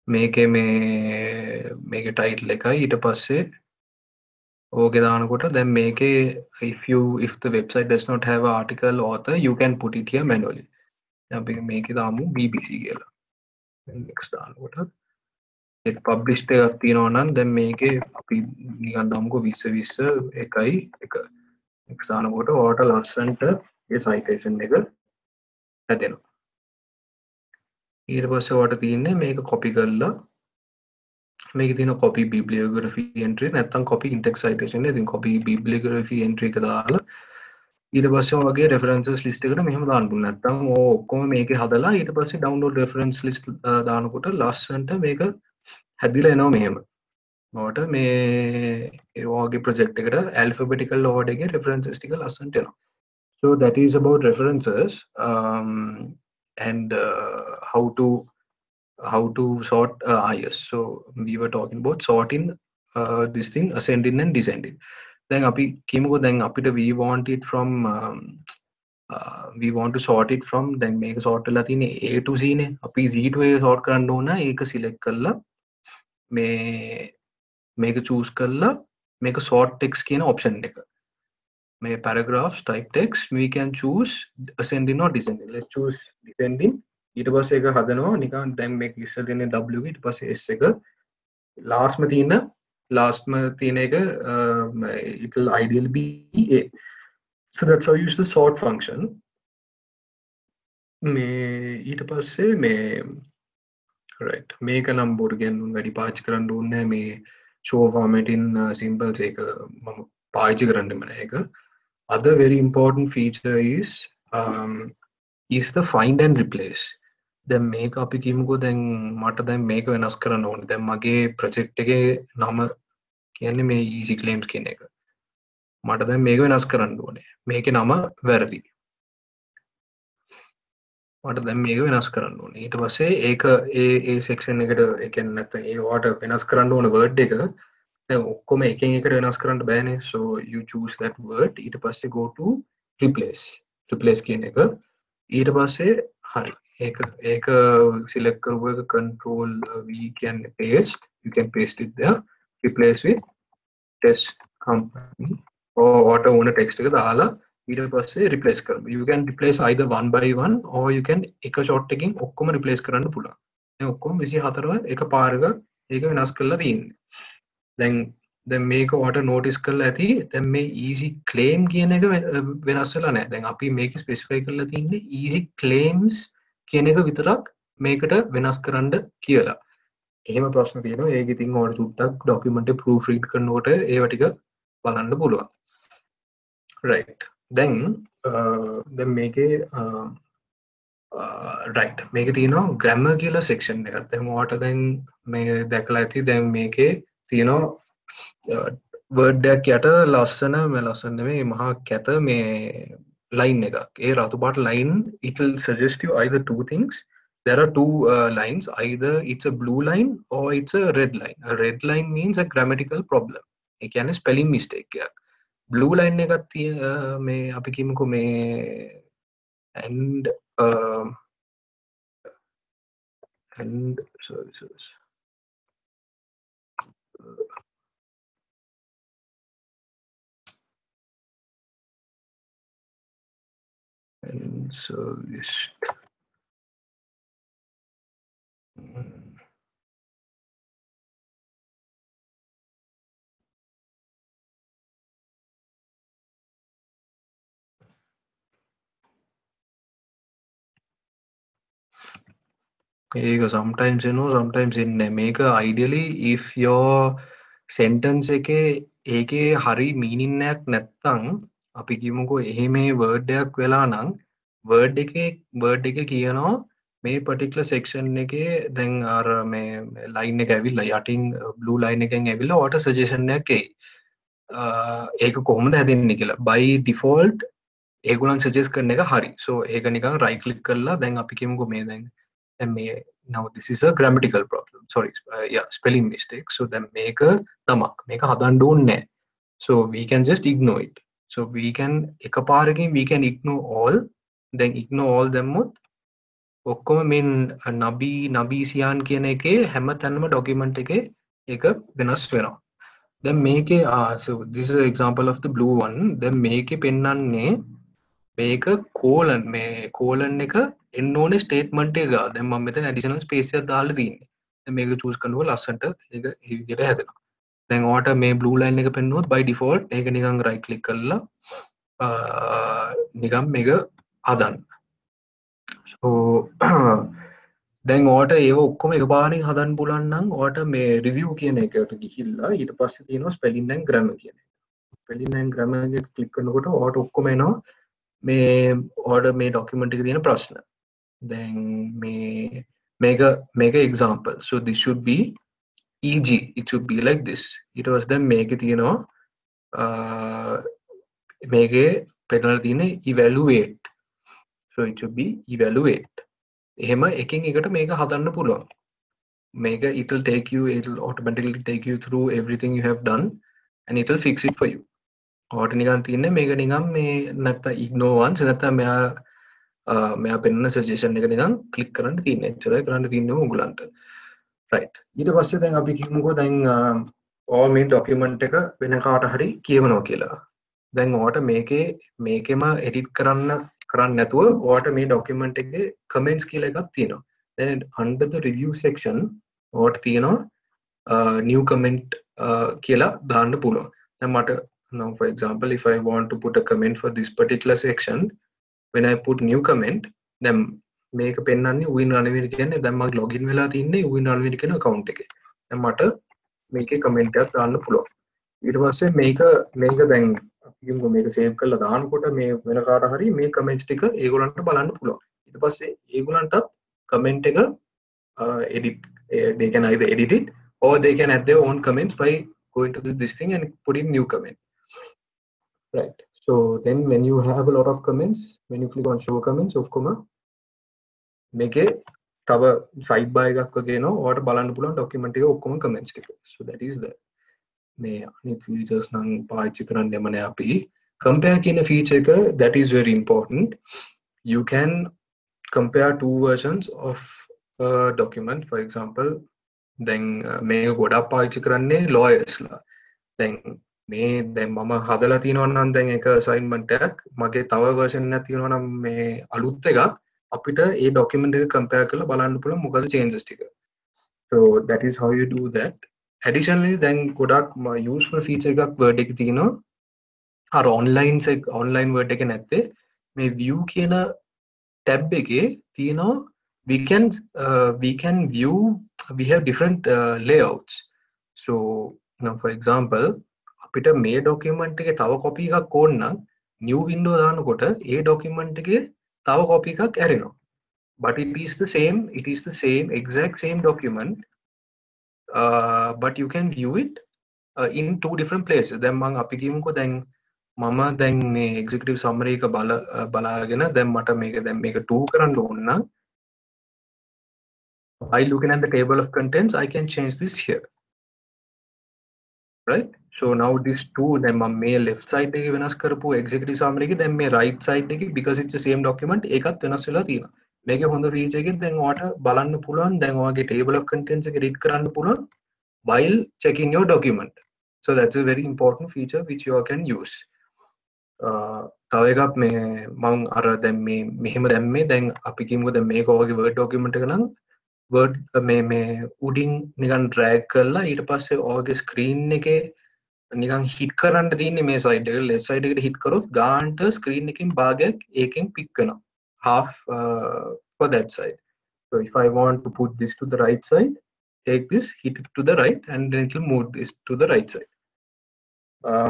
මේකේ මේකේ ටයිටල් එකයි ඊට පස්සේ ඕකේ දානකොට දැන් මේකේ if the website does not have an article author you can put it here manually අපි මේකේ දාමු BBC කියලා next දානකොට ඒක published එකක් තියෙනවා නම් දැන් මේකේ අපි නිකන් දාමුකෝ 20 එකයි එක next දානකොට ඔයාලට ලස්සනට ඒ citation එක හැදෙනවා ඊට පස්සේ ඔයාලට තියෙන්නේ මේක copy කරලා මේකේ තියෙන copy bibliography entry නැත්නම් copy in-text citation ඉතින් copy bibliography entry එක දාලා ඊට පස්සේ ඔයගේ references list එකට මෙහෙම දාන්න පුළුවන් නැත්නම් ඔක්කොම මේකේ හදලා ඊට පස්සේ download reference list දානකොට ලස්සනට මේක හැදිලා එනවා මෙහෙම ඔයාලට මේ ඒ ඔයගේ project එකට alphabetical order එකේ references ටික ලස්සනට එනවා so that is about references and how to sort yes so we were talking about sorting this thing ascending and descending then api kimuko then apita we want it from we want to sort it from then මේක sort වෙලා තියෙන්නේ A to Z නේ අපි Z to A sort කරන්න ඕන ඒක select කරලා මේ මේක choose කරලා මේක sort text කියන option එක මේ paragraphs type text we can choose ascending or descending let's choose descending ඊට පස්සේ ඒක හදනවා නිකන් දැන් මේක ඉස්සර තියෙන W ඊට පස්සේ S එක last ම තියෙන එක it will ideally be A so that's how you use the sort function මේ ඊට පස්සේ මේ right මේක නම් බොරු ගැන වැඩි පාවිච්චි කරන්න ඕනේ මේ show format in symbols එක මම පාවිච්චි කරන්නේ මම ඒක other very important feature is the find and replace දැන් මේක අපි කියමුකෝ දැන් මට දැන් මේක වෙනස් කරන්න ඕනේ දැන් මගේ project එකේ නම කියන්නේ මේ easy claims කියන එක මට දැන් මේක වෙනස් කරන්න ඕනේ මේකේ නම වැරදි මට දැන් මේක වෙනස් කරන්න ඕනේ ඊට පස්සේ ඒක ඒ section එකට ඒ කියන්නේ නැත්නම් ඒ වට වෙනස් කරන්න ඕන word එක දැන් ඔක්කොම එකෙන් එකට වෙනස් කරන්න බෑනේ so you choose that word ඊට පස්සේ go to replace කියන එක ඊට පස්සේ හරි ඒක select කරපු එක control V can paste you can paste it there replace with test company or auto owner text එක දාලා ඊට පස්සේ replace කරමු you can replace either one by one or you can එක shot එකකින් ඔක්කොම replace කරන්න පුළුවන් දැන් ඔක්කොම 24ව එක පාරක ඒක වෙනස් කරලා තියෙන්නේ දැන් මේක ඔයාලට notice කරලා ඇති දැන් මේ easy claim කියන එක වෙනස් වෙලා නැහැ දැන් අපි මේක specify කරලා තින්නේ easy claims කියන එක විතරක් මේකට වෙනස් කරන්න කියලා එහෙම ප්‍රශ්න තියෙනවා ඒක ඉතින් ඔයාලට චුට්ටක් document එක proof read කරනකොට ඒව ටික බලන්න පුළුවන් right then මේකේ right මේකේ තියෙනවා grammar කියලා section එකක් දැන් ඔයාලට දැන් මේ දැකලා ඇති දැන් මේකේ තියෙනවා word එකක් යට ලස්සන නෙමෙයි මහා කැත මේ line එකක් ඒ රතු පාට line it will suggest you either two things there are two lines either it's a blue line or it's a red line means a grammatical problem ඒ කියන්නේ spelling mistake එකක් blue line එකක් මේ අපි කියමුකෝ මේ and services and service ඒක sometimes sometimes ඉන්නේ මේක ideally if your sentence එකේ හරි meaning එකක් නැත්නම් අපි කියමුකෝ එහෙම word එකක් වෙලා නම් word එකේ කියනවා මේ particular section එකේ දැන් අර මේ line එක ඇවිල්ලා යටින් blue line එකෙන් ඇවිල්ලා ඔයාලට suggestion එකක් එයි ඒක කොහොමද හැදෙන්නේ කියලා by default ඒගොල්ලන් suggest කරන එක හරි so ඒක නිකන් right click කරලා දැන් අපි කියමුකෝ මේ දැන් now this is a grammatical problem sorry spelling mistake so then මේක මේක හදන්න ඕනේ නැහැ so we can just ignore it so we can එකපාරකින් we can ignore all then ignore all දැම්මොත් ඔක්කොම මේ නබි සියාන් කියන එකේ හැම තැනම document එකේ ඒක වෙනස් වෙනවා then මේකේ so this is an example of the blue one then මේකේ පෙන්නන්නේ මේක colon මේ colon එක එන්න ඕනේ statement එක ගා දැන් මම මෙතන additional space එකක් දාලා තියෙන්නේ දැන් මේක choose කරනකොට ලස්සනට ඒක විදිහට හැදෙනවා දැන් ඔයාලට මේ blue line එක පෙන්නුවොත් by default මේක නිකන් right click කරලා නිකන් මේක හදන්න so දැන් ඔයාලට ඒව ඔක්කොම එකපාරින් හදන්න පුළුවන් නම් ඔයාලට මේ review කියන එකට ගිහිල්ලා ඊට පස්සේ තියෙනවා spelling and grammar කියන එක spelling and grammar එක click කරනකොට ඔයාලට ඔක්කොම එනවා මේ ඔයාලට මේ document එකේ තියෙන ප්‍රශ්න then make an example so this should be eg it should be like this it was then make it make a penalty evaluate so it should be evaluate එහෙම එකකින් එකට මේක හදන්න පුළුවන් මේක it will automatically take you through everything you have done and it will fix it for you ඔයාට නිකන් තියෙන්නේ මේක නිකන් මේ නැත්නම් ignore once නැත්නම් මෙයා පෙන්වන සජෙෂන් එක නිකන් ක්ලික් කරන්න තියෙන්නේ. එච්චරයි කරන්න තියෙන්නේ උගලන්ට. right. ඊට පස්සේ දැන් අපි කියමුකෝ දැන් ඔය මේ ડોකියුමන්ට් එක වෙන කාට හරි කියවනවා කියලා. දැන් ඔයාට මේකෙම එඩිට් කරන්න නැතුව ඔයාට මේ ડોකියුමන්ට් එකේ කමෙන්ට්ස් කියලා එකක් තියෙනවා. then under the review section ඔයාට තියෙනවා new comment කියලා දාන්න පුළුවන්. දැන් මට now for example if I want to put a comment for this particular section, when I put new comment, then මේක පෙන්වන්නේ උවින් රණවීර කියන්නේ දැන් මම login වෙලා තින්නේ උවින් රණවීර කියන account එකේ. දැන් මට මේකේ comment එකක් දාන්න පුළුවන්. ඊට පස්සේ මේක දැන් අපි මේක save කරලා දානකොට මේ වෙන කාට හරි මේ comments ටික ඒගොල්ලන්ට බලන්න පුළුවන්. ඊට පස්සේ ඒගොල්ලන්ටත් comment එක edit, they can either edit it or they can add their own comments by going to this thing and putting new comment. Right. So then when you have a lot of comments, when you click on show comments ඔක්කොම මේකේ තව side bar එකක් වගේ එනවා. ඔයාලට බලන්න පුළුවන් document එකේ ඔක්කොම comments ටික. So that is that. මේ අනිත් features නම් පාවිච්චි කරන්නෙම නෑ අපි. Compare කියන feature එක, that is very important. You can compare two versions of a document. For example, දැන් මේක ගොඩක් පාවිච්චි කරන්නේ lawyers ලා. දැන් මම හදලා තියෙනවා නම් දැන් එක assignment එකක් මගේ තව version එකක් තියෙනවා නම් මේ අලුත් එකක් අපිට ඒ document එක compare කරලා බලන්න පුළුවන් මොකද changes ටික. So that is how you do that. Additionally දැන් ගොඩක් useful feature එකක් word එකේ තියෙනවා. අර online word එකේ නැත්තේ මේ view කියන tab එකේ තියෙනවා we can view, we have different layouts. So now for example අපිට මේ document එකේ තව copy එකක් ඕන නම් new window දානකොට ඒ document එකේ තව copy එකක් ඇරෙනවා. But it is the same exact same document, but you can view it in two different places. දැන් මම අපි කියමුකෝ දැන් මම දැන් මේ executive summary එක බලාගෙන දැන් මට මේක 2 කරන්න ඕන නම් by looking at the table of contents I can change this here. Right. So now this two, then my left side එක වෙනස් කරපු executive summary එකේ then මේ right side එකේ because it's the same document ඒකත් වෙනස් වෙලා තියෙනවා. මේකේ හොඳ feature එකකින් දැන් ඔයාලට බලන්න පුළුවන් දැන් ඔයාගේ table of contents එක edit කරන්න පුළුවන් while checking your document. So that's a very important feature which you all can use. තව එකක් මේ මම අර දැන් මෙහෙම දැම්මේ දැන් අපි කියමුකෝ දැන් මේක ඔයාගේ word document එක නම් word මේ උඩින් නිකන් drag කරලා ඊට පස්සේ ඔයාගේ screen එකේ නිකන් hit කරන්න තියෙන්නේ මේ side එක left side එකට hit කරොත් ගානට screen එකකින් භාගයක් ඒකෙන් pick කරනවා half for that side. So if I want to put this to the right side, take this, hit it to the right and then it will move this to the right side.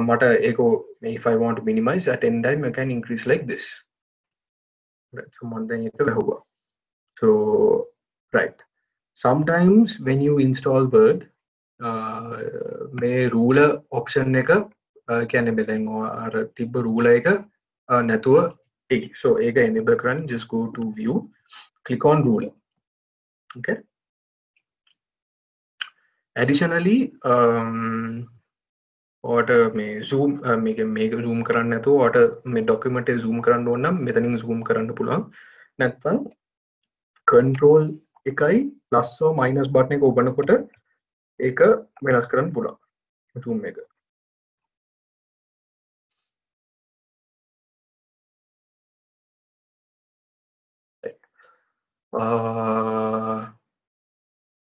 Mata ego, if I want to minimize at any time I can increase like this. Right. So right. Sometimes when you install Word, may ruler option එක කියන්නේ බෙදෙන් අර තිබ්බ ruler එක නැතුව එයි. So ඒක enable කරන්න just go to view, click on ruler. Okay. Additionally, ඔයාට මේ zoom මේක zoom කරන්න නැතුව ඔයාට මේ document එක zoom කරන්න ඕන නම් මෙතනින් zoom කරන්න පුළුවන්. නැත්නම් control එකයි plus or minus button එක open කොට ඒක වෙනස් කරන්න පුළුවන් zoom එක.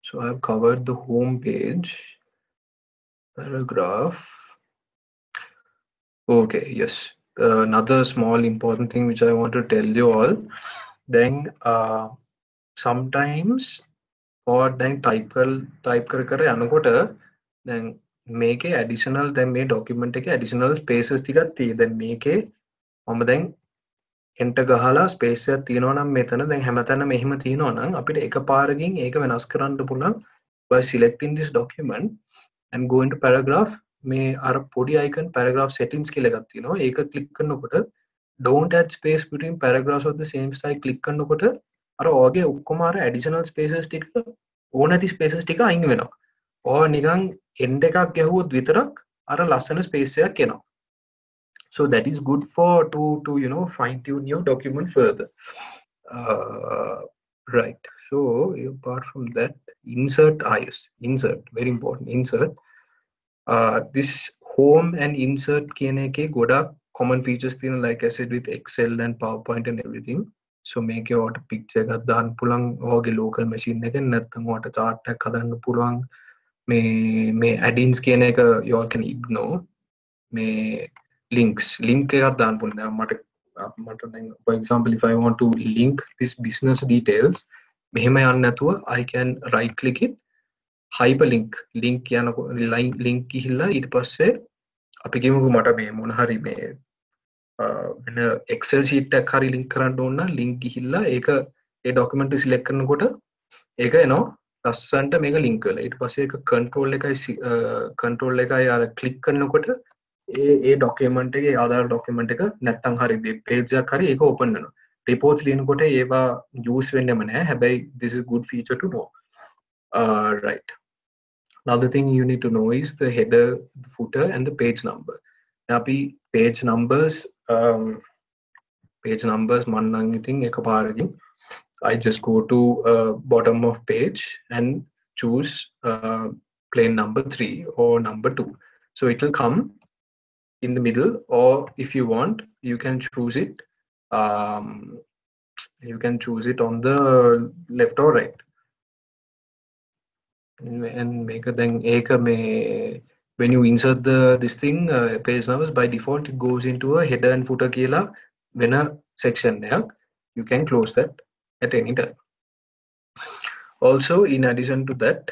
So I have covered the home page, paragraph. Okay, yes. Another small important thing which I want to tell you all. Then sometimes or then type කර යනකොට then මේකේ additional then මේ document එකේ additional spaces ටිකක් තියෙයි. then මේකේ මම දැන් enter ගහලා space එකක් තියෙනවා නම් මෙතන දැන් හැමතැනම එහෙම තියෙනවා නම් අපිට එකපාරකින් ඒක වෙනස් කරන්න පුළුවන් by selecting this document and go into paragraph. මේ අර පොඩි icon paragraph settings කියලා එකක් තියෙනවා. ඒක click කරනකොට don't add space between paragraphs of the same style click කරනකොට අර ඔයගේ ඔක්කොම අර additional spaces ටික ඕනෑති spaces ටික අයින් වෙනවා. ඔය නිකන් end එකක් ගැහුවොත් විතරක් අර ලස්සන space එකක් එනවා. So that is good for to you know fine tune your document further. uh, right. So apart from that, insert is insert, very important. Insert, this home and insert කියන එකේ ගොඩක් common features තියෙනවා, like I said, with Excel and PowerPoint and everything. So මේකේ ඔයාලට picture එකක් දාන්න පුළුවන් ඔයාගේ local machine එකෙන්, නැත්නම් ඔයාලට chart එකක් හදන්න පුළුවන්. මේ add-ins කියන එක you all can ignore. මේ links link එකක් දාන්න පුළුවන්. දැන් මට දැන් for example if I want to link this business details, මෙහෙම යන්න නැතුව I can right click it, hyperlink link කියන link ගිහිල්ලා ඊට පස්සේ අපි කියමුකෝ මට මේ මොන හරි මේ වෙන Excel sheet එකක් හරි link කරන්න ඕන නම් link ගිහිල්ලා ඒක ඒ document එක select කරනකොට ඒක එනවා ලස්සන්ට මේක link කරලා. ඊට පස්සේ ඒක control එකයි අර click කරනකොට ඒ document එකේ ආදාර document එක නැත්තම් හරි web page එකක් හරි ඒක open වෙනවා. reports ලියනකොට ඒවා use වෙන්නෙම නැහැ. හැබැයි this is good feature to know. Right. Another thing you need to know is the header, the footer, and the page number. Now, page numbers, man anything ekaparakin. I just go to bottom of page and choose plain number 3 or number 2. So it will come in the middle, or if you want, you can choose it. You can choose it on the left or right. And make a then when you insert this thing page numbers, by default it goes into a header and footer kila when a section there. You can close that at any time. Also, in addition to that,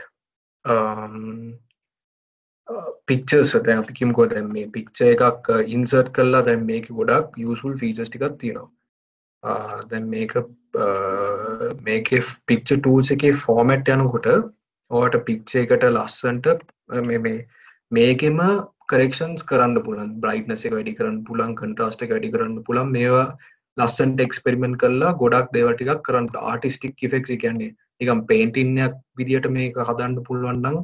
pictures දැන් අපි කියමුකෝ දැන් මේ picture එකක් insert කරලා දැන් මේක ගොඩක් useful features ටිකක් තියෙනවා. දැන් මේකේ picture tools එකේ format යනකොට ඔයාලට picture එකට ලස්සන්ට මේකෙම corrections කරන්න පුළුවන්. brightness එක වැඩි කරන්න පුළුවන්, contrast එක වැඩි කරන්න පුළුවන්. මේවා ලස්සන්ට experiment කරලා ගොඩක් දේවල් ටිකක් කරන්න. artistic effects කියන්නේ නිකන් painting එකක් විදියට මේක හදන්න පුළුවන් නම්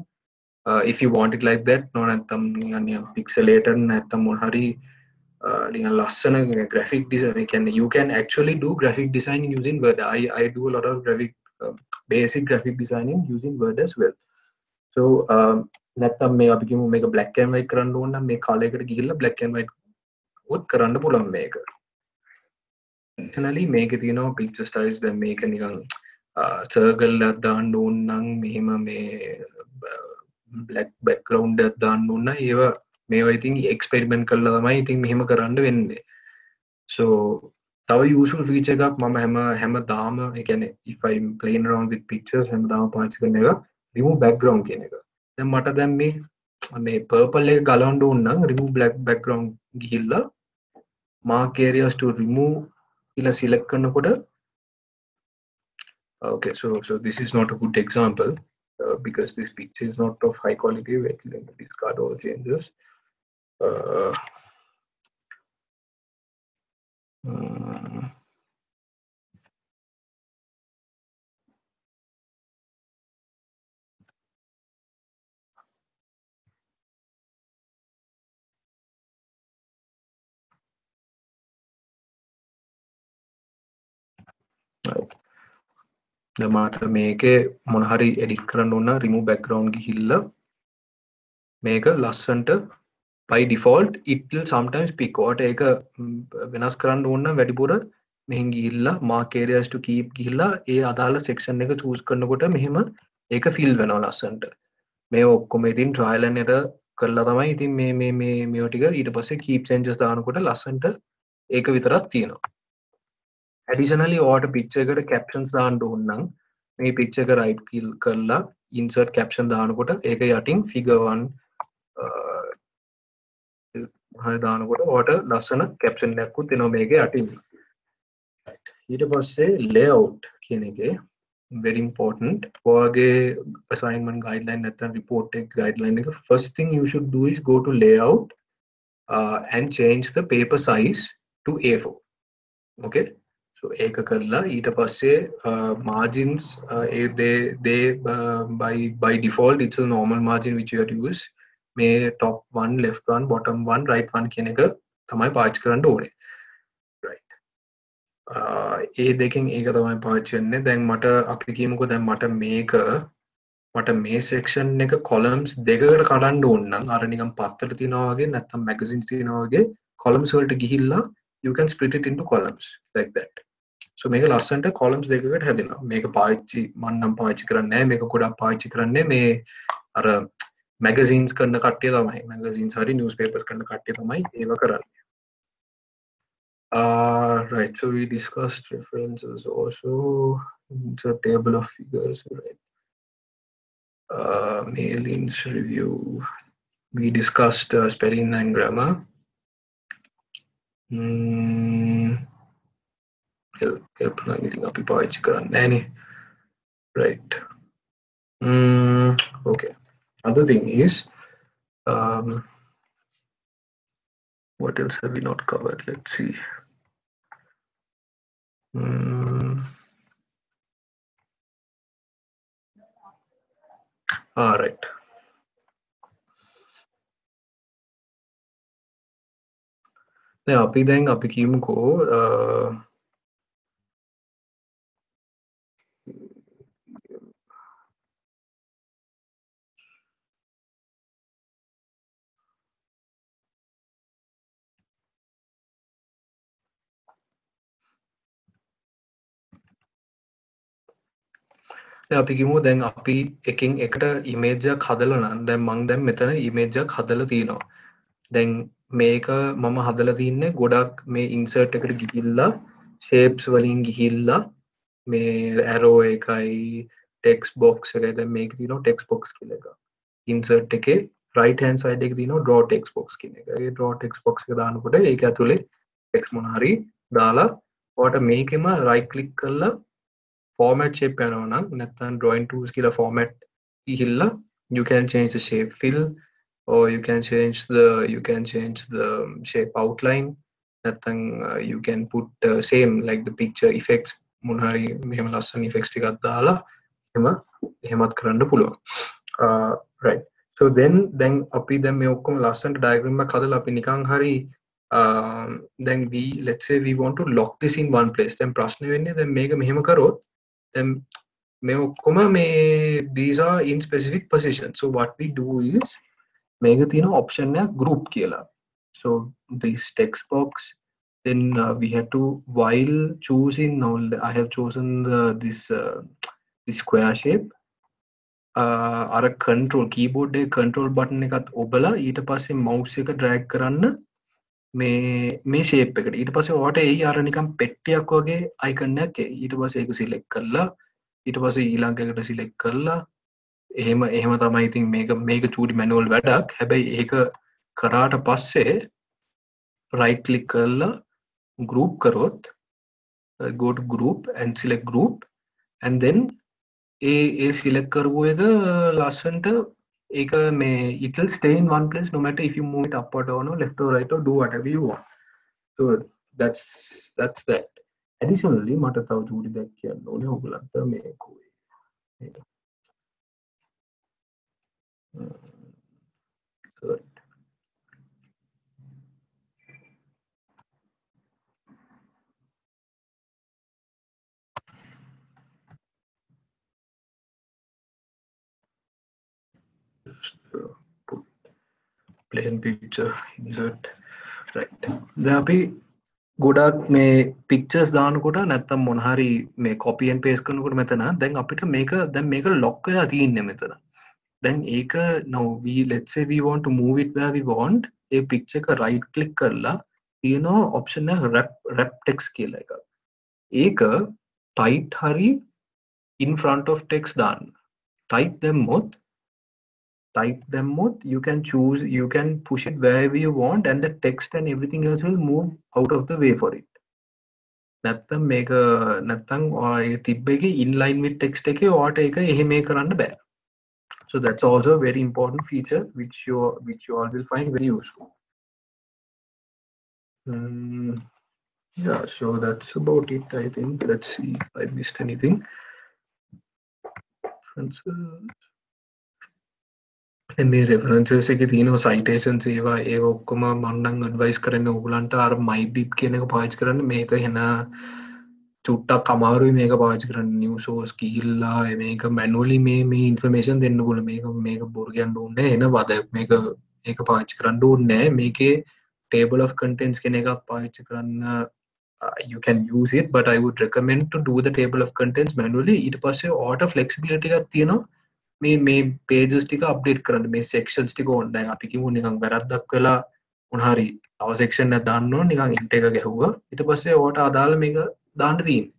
if you want it like that, no නැත්තම් නිකන් pixelated නැත්තම් මොන හරි නිකන් ලස්සන graphic design, you can actually do graphic design using Word. I do a lot of basic graphic designing using Word as well. So නැත්තම් මේ අපි කියමු මේක black and white කරන්න ඕන නම් මේ color එකට ගිහිල්ලා black and white උත් කරන්න පුළුවන් මේක. Additionally මේකේ තියෙනවා picture styles. දැන් මේක නිකන් circle එකක් දාන්න ඕන නම් මෙහෙම මේ black background එකක් දාන්න ඕන නම් මේවා ඉතින් experiment කරලා තමයි ඉතින් මෙහෙම කරන්න වෙන්නේ. So තව useful feature එකක් මම හැමදාම ඒ කියන්නේ if I'm playing around with pictures හැමදාම පාවිච්චි කරන එක remove background කියන එක. දැන් මට දැන් මේ purple එක ගලවන්න ඕන නම් remove black background ගිහිල්ලා mark areas to remove කියලා select කරනකොට okay, so this is not a good example because this picture is not of high quality. Wait, let me discard all changes. මට මේකේ මොන හරි edit කරන්න ඕන remove background ගිහිල්ලා මේක ලස්සන්ට by default it will sometimes pick out ඒක වෙනස් කරන්න ඕන නම් වැඩිපුර මෙහෙන් ගිහිල්ලා mark areas to keep ගිහිල්ලා ඒ අදාළ section එක choose කරනකොට මෙහෙම ඒක fill වෙනවා ලස්සන්ට. මේ ඔක්කොම ඉතින් trial and error කරලා තමයි ඉතින් මේව ටික ඊට පස්සේ keep changes දානකොට ලස්සන්ට ඒක විතරක් තියෙනවා. Additionally, ඔයාලට picture එකට captions දාන්න ඕන නම් මේ picture එක right click කරලා insert caption දානකොට ඒක යටින් figure 1 හරි දානකොට ඔයාලට ලස්සන caption එකක් උත් එනවා මේකේ යටින්. ඊට පස්සේ layout කියන එකේ very important. ඔයාගේ assignment guideline නැත්නම් report එක guideline එක first thing you should do is go to layout and change the paper size to A4. Okay. So ඒක කරලා ඊට පස්සේ margins they by default it's a normal margin which you have to use. මේ top one, left one, bottom one, right one කියන එක තමයි පාවිච්චි කරන්න ඕනේ. right ඒ දෙකෙන් ඒක තමයි පාවිච්චි වෙන්නේ. දැන් මට අපි කියමුකෝ දැන් මට මේ section එක columns දෙකකට කඩන්න ඕන නම් අර නිකන් පත්තර තියනවා වගේ නැත්නම් magazines තියනවා වගේ columns වලට ගිහිල්ලා you can split it into columns like that. so මේක ලස්සනට columns දෙකකට හැදෙනවා. මේක පාවිච්චි මම නම් පාවිච්චි කරන්නේ නැහැ. මේක ගොඩක් පාවිච්චි කරන්නේ මේ අර magazines කරන කට්ටිය තමයි. magazines හරි newspapers කරන කට්ටිය තමයි ඒව කරන්නේ. Right, so we discussed references also. It's a table of figures, right? Mailings review. We discussed spelling and grammar. Help anything up any. Right. Okay. Other thing is, what else have we not covered? Let's see. Right. දැන් අපි කියමුකෝ අපි කිව්වෝ දැන් අපි එකකින් එකට image එකක් හදලා නම් දැන් මම දැන් මෙතන ඉමේජ් එකක් හදලා තිනවා. දැන් මේක මම හදලා තින්නේ ගොඩක් මේ ඉන්සර්ට් එකට ගිහිල්ලා shapes වලින් ගිහිල්ලා මේ arrow එකයි text box එකයි දැන් මේක තියෙනවා text box කියලා එකක්. insert එකේ right hand side එකේ තියෙනවා draw text box කියන එක. ඒ draw text box එක දානකොට ඒක ඇතුලේ text මොන හරි දාලා ඔයාලට මේකෙම right click කරලා format shape යනවා නම් නැත්නම් drawing tools කියලා format ගිහිල්ලා you can change the shape fill or you can change the shape outline නැත්නම් you can put same like the picture effects මොන හරි මෙහෙම ලස්සන effects ටිකක් දාලා එහෙමත් කරන්න පුළුවන්. Right, so then අපි දැන් මේ ඔක්කොම ලස්සනට diagram එකක් හදලා අපි නිකන් හරි then let's say we want to lock this in one place. දැන් ප්‍රශ්නේ වෙන්නේ දැන් මේක මෙහෙම කරොත් then මේ ඔක්කොම මේ these are in specific positions. So what we do is මේක තියෙන option එක group කියලා. So this text box, then we have to while choosing now I have chosen this square shape. අර control keyboard එකේ control button එකත් ඔබලා ඊට පස්සේ mouse එක drag කරන්න මේ shape එකට. ඊට පස්සේ ඔයාලට එයි අර නිකන් පෙට්ටියක් වගේ icon එකක් එයි. ඊට පස්සේ ඒක select කරලා ඊට පස්සේ ඊළඟ එකට select කරලා එහෙම තමයි. ඉතින් මේක චූටි manual වැඩක්. හැබැයි ඒක කරාට පස්සේ right click කරලා group කරොත් go to group and select group and then A select කරපු එක ලස්සනට ඒක මේ it will stay in one place no matter if you move it up or down or left or right or do whatever you want. So that's that. Additionally මට තව චූටි දෙයක් කියන්න ඕනේ ඔයගලන්ට මේ put plain picture insert. Right, දැන් අපි ගොඩක් මේ pictures දානකොට නැත්තම් මොන හරි මේ copy and paste කරනකොට මෙතන දැන් අපිට මේක lock වෙලා තියෙන්නේ මෙතන. then ඒක now let's say we want to move it where we want. A picture එක right click කරලා තියෙනවා option එක wrap text කියලා එකක්. ඒක tight හරි in front of text දාන්න. type දැම්මොත් you can push it wherever you want and the text and everything else will move out of the way for it. නැත්තම් ඔය තිබ්බ එකේ inline with text එකේ ඔයාට ඒක එහෙම කරන්න බෑ. So that's also a very important feature which you all will find very useful. Yeah, so that's about it. I think let's see if I missed anything. මේ references එකේ තියෙන citations ඒවා ඔක්කොම මම නම් advice කරන්නේ ඕගලන්ට අර MyBib කියන එක පාවිච්චි කරන්න. මේක එන චුට්ටක් අමාරුයි මේක පාවිච්චි කරන්න. new source ගිහිල්ලා මේක manually මේ information දෙන්න ඕන. මේක බොරු කියන්න ඕනේ එන වද මේක පාවිච්චි කරන්න ඕනේ නැහැ. මේකේ table of contents කියන එකක් පාවිච්චි කරන්න you can use it, but I would recommend to do the table of contents manually. ඊට පස්සේ auto flexibility එකක් තියෙනවා. මේ pages ටික update කරන්න, මේ sections ටික ඕන. දැන් අපි කිව්ව නිකන් වැරද්දක් වෙලා මොන හරි තව section එකක් දාන්න ඕන නිකන් int එක ගැහුවා. ඊට පස්සේ auto අදාළ මේක දාන්න තියෙන්නේ.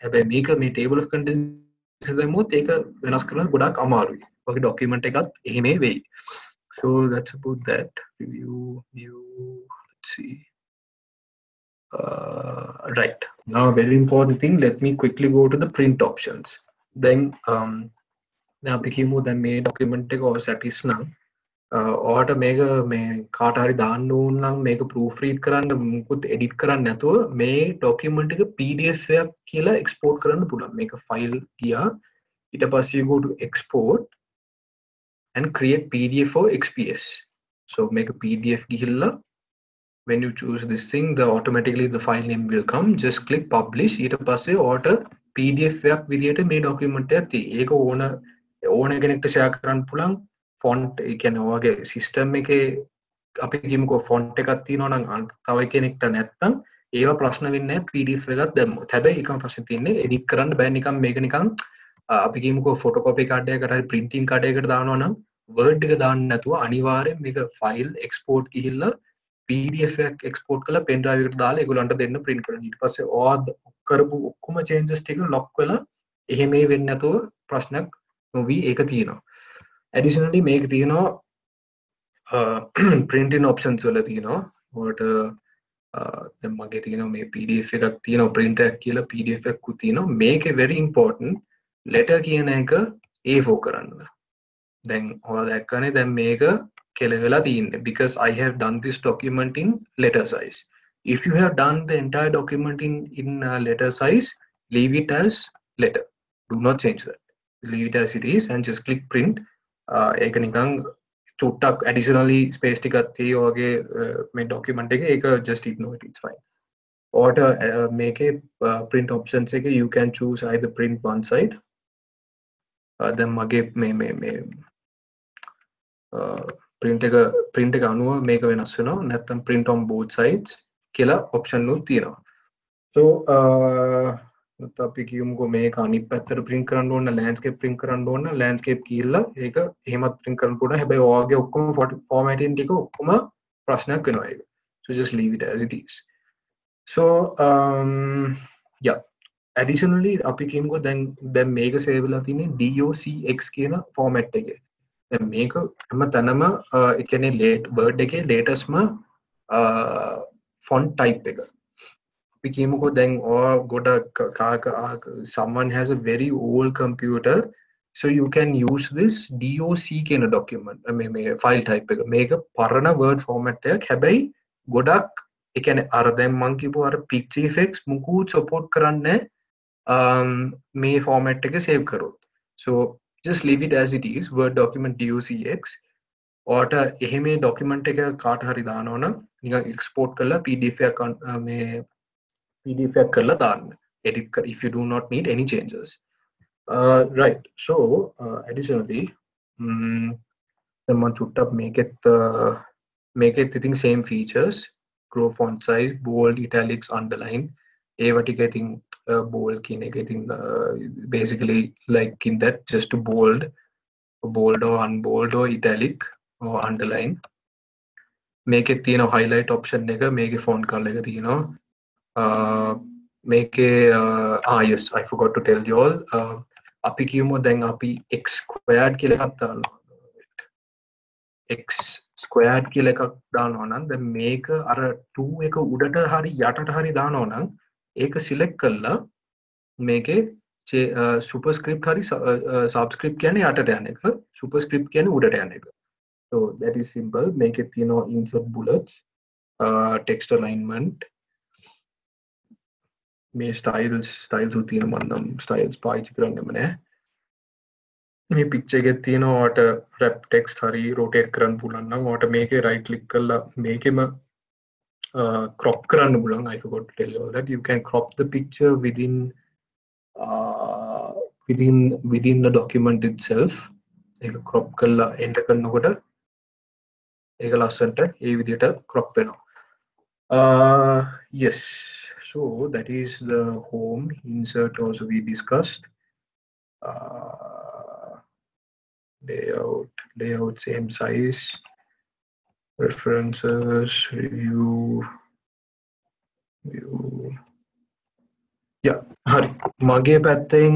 හැබැයි මේක මේ table of contents දැම්මොත් ඒක වෙනස් කරන්න ගොඩක් අමාරුයි. ඔගේ document එකත් එහෙම වෙයි. So that's about that. Review view. Let's see. Right, now a very important thing, let me quickly go to the print options. Then අපි කියමු දැන් මේ document එක ඔයාට නම් ඔයාට මේ කාට හරි දාන්න ඕන නම් මේක proof read කරන්න මුකුත් edit කරන්න නැතුව මේ document එක PDF එකක් කියලා export කරන්න පුළුවන්. මේක file ගියා ඊට පස්සේ you go to export and create PDF for XPS. So make a PDF ගිහිල්ලා when you choose this thing, automatically the file name will come. Just click publish. ඊට පස්සේ auto PDF එකක් විදියට මේ document එක තියෙයි. ඒක ඕන කෙනෙක්ට share කරන්න පුළුවන්. font ඒ කියන්නේ ඔයගේ system එකේ අපි කියමුකෝ font එකක් තියෙනවා නම් තව කෙනෙක්ට නැත්තම් ඒව ප්‍රශ්න වෙන්නේ නැහැ PDF එකක් දැම්මොත්. හැබැයි එකම ප්‍රශ්නේ තියෙන්නේ edit කරන්න බෑ නිකන් මේක නිකන් අපි කියමුකෝ photocopy card එකකට හරි printing card එකකට දානවා නම් word එක දාන්න නැතුව අනිවාර්යෙන් මේක file export ගිහිල්ලා PDF එකක් export කරලා pen drive එකට දාලා ඒගොල්ලන්ට දෙන්න print කරන්න. ඊට පස්සේ ඔයා කරපු ඔක්කොම changes ටික lock වෙලා එහෙම වෙන්නේ නැතුව ප්‍රශ්නයක් නොවි ඒක තියෙනවා. Additionally මේක තියෙනවා printing options වල තියෙනවා. ඔයාට දැන් මගේ තියෙනවා මේ PDF එකක් තියෙනවා print එකක් කියලා PDF එකක් තියෙනවා. මේකේ very important letter කියන එක A4 කරන්න. දැන් ඔයා දැක්කනේ දැන් මේක කෙලවෙලා තියෙන්නේ because I have done this document in letter size. If you have done the entire document in letter size, leave it as letter. Do not change that. Leave it as it is and just click print. ඒක නිකන් චුට්ටක් additionally space ටිකක් තියෙයි ඔයගේ මේ document එකේ ඒක just ignore it, it's fine. Or මේකේ print options එකේ you can choose either print one side then මගේ මේ print එක අනුව මේක වෙනස් වෙනවා නැත්නම් print on both sides කියලා option උත් තියෙනවා. So අපි කියමුකෝ මේක අනිත් පැත්තට print කරන්න ඕන landscape print කරන්න ඕන landscape කියලා ඒක එහෙමත් print කරන්න පුළුවන්. හැබැයි ඔයගේ ඔක්කොම formatting ටික ඔක්කොම ප්‍රශ්නයක් වෙනවා ඒක. So just leave it as it is. So yeah, additionally අපි කියමුකෝ දැන් මේක save වෙලා තියෙන්නේ docx කියන format එකේ. මේක හැම තැනම ඒ කියන්නේ word එකේ latest font type එක. අපි කියමුකෝ දැන් someone has a very old computer, so you can use this doc කියන document මේ file type එක. මේක පරණ word format එකක්. හැබැයි ගොඩක් ඒ කියන්නේ අර දැන් මම කියපු අර picture effects මුකුත් support කරන්නේ මේ format එක save කරොත්. So just leave it as it is, word document docx. ඔයාට එහෙම document එක කාට හරි දානවා නම් නිකන් export කරලා PDF එකක් කරලා දාන්න. Edit if you do not need any changes. Right, so additionally මම චුට්ටක් මේකෙත් ඉතින් same features, grow font size, bold, italics, underline ඒවා ටික ඉතින් bold කියන එක ඉතින් basically like in that just to bold or unbold or italic or underline. මේකේ තියෙන highlight option එක මේකේ font color එක තියෙනවා. මේකේ yes, I forgot to tell you all. අපි කියමු දැන් අපි x squared කියලා එකක් දානවා. x squared කියලා එකක් දානවා නම් දැන් මේක අර 2 එක උඩට හරි යටට හරි දානවා නම් ඒක select කරලා මේකේ superscript හරි subscript කියන්නේ යටට යන එක, superscript කියන්නේ උඩට යන එක. So that is simple. මේකේ තියෙනවා insert bullets, text alignment, මේ styles උත් තියෙන මම නම් styles පාවිච්චි කරන්නෙම නෑ. මේ picture එකේ තියෙනවා ඔයාට wrap text හරි rotate කරන්න පුළුවන් නම් ඔයාට මේකේ right click කරලා මේකෙම crop කරන්න පුළුවන්. I forgot to tell you all that you can crop the picture within the document itself. ඒක crop කරලා enter කරනකොට ඒක ලස්සනට ඒ විදිහට crop වෙනවා. Yes, so that is the home. Insert also we discussed. Layout same size. References, review, view. Yeah, hari mage පැත්තෙන්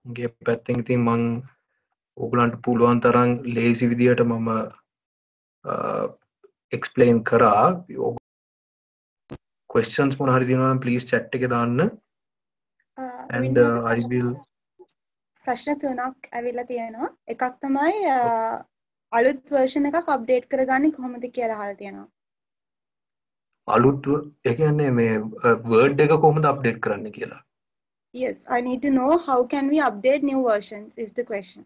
මගේ පැත්තෙන් ඉතින් මම ඕගලන්ට පුළුවන් තරම් ලේසි විදියට මම explain කරා. questions මොන හරි තියෙනවා නම් please chat එකේ දාන්න and I will ප්‍රශ්න තුනක් ඇවිල්ලා තියෙනවා. එකක් තමයි අලුත් version එකක් update කරගන්නේ කොහොමද කියලා අහලා තියෙනවා. අලුත් ඒ කියන්නේ මේ word එක කොහොමද update කරන්න කියලා. Yes, I need to know how can we update new versions is the question.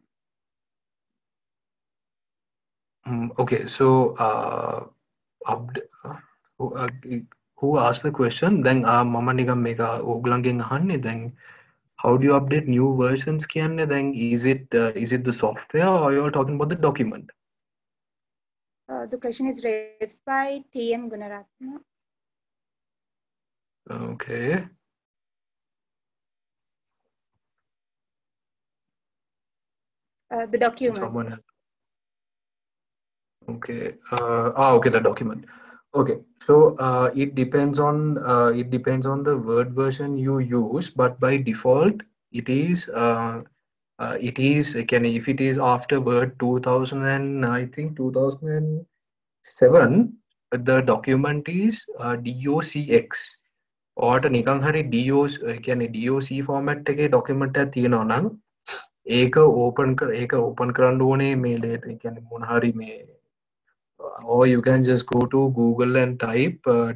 Okay, so who asked the question? Then මම නිකන් මේක ඕගලන්ගෙන් අහන්නේ. then how do you update new versions කියන්නේ? then is it the software or you are talking about the document? The question is raised by TM Gunaratna. Okay. The document. Someone else. Okay. Okay, the document. Okay, so it depends on the Word version you use, but by default it is if it is after Word 2000 and I think 2007, the document is docx. or නිකන් හරි doc format එකේ document එක තියෙනවා නම් ඒක open කරන්න ඕනේ මේ කියන්නේ මොන හරි මේ or you can just go to Google and type doc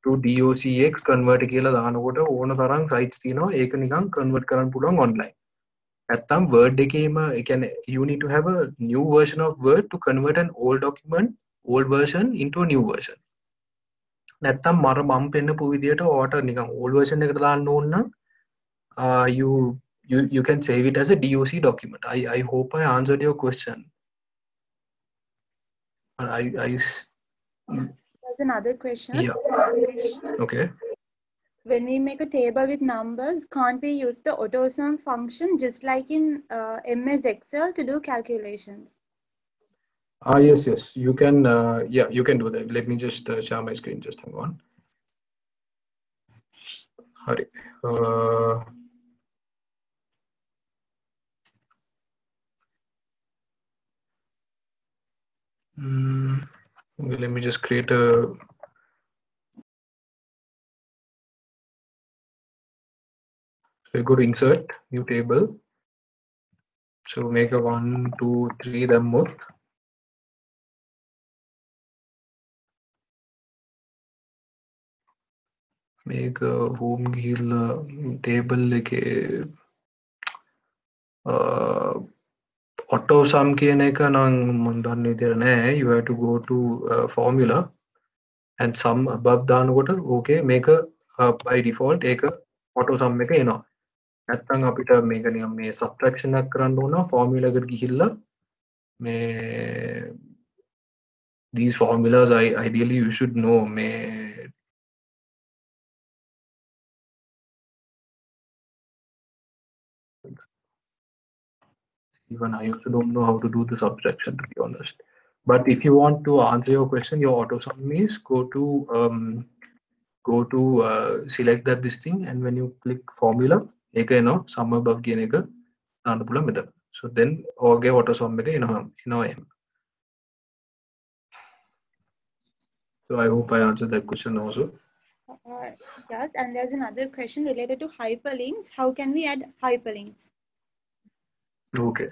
to docx convert කියලා දානකොට ඕන තරම් sites තියෙනවා ඒක නිකන් convert කරන්න පුළුවන් online. නැත්තම් Word එකේම ඒ කියන්නේ you need to have a new version of Word to convert an old version into a new version. නැත්තම් මම පෙන්නපු විදියට ඔයාට නිකන් old version එකට දාන්න ඕන නම් you can save it as a doc document. I hope I answered your question. There's another question. Yeah. Okay. When we make a table with numbers, can't we use the AutoSum function just like in MS Excel to do calculations? Yes, you can. Yeah, you can do that. Let me just share my screen. Just hang on. Hurry. Okay, let me just create a. So you go to insert new table. So make a 1, 2, 3 them more. Make a home gil table like a auto sum කියන එක නම් මම දන්නේ විතර නෑ. You have to go to formula and sum above දානකොට okay මේක by default ඒක auto sum එක එනවා. නැත්නම් අපිට මේක නිකන් මේ subtraction එකක් කරන්න ඕන formula එකට ගිහිල්ලා මේ these formulas ideally you should know may even I also don't know how to do the subtraction, to be honest. But if you want to answer your question, your auto sum is go to select that this thing, and when you click formula sum above කියන එක දාන්න පුළුවන් මෙතන. So then ඔයගේ auto sum එක එනවා. So I hope I answered that question also. Yes, and there's another question related to hyperlinks. How can we add hyperlinks? Okay.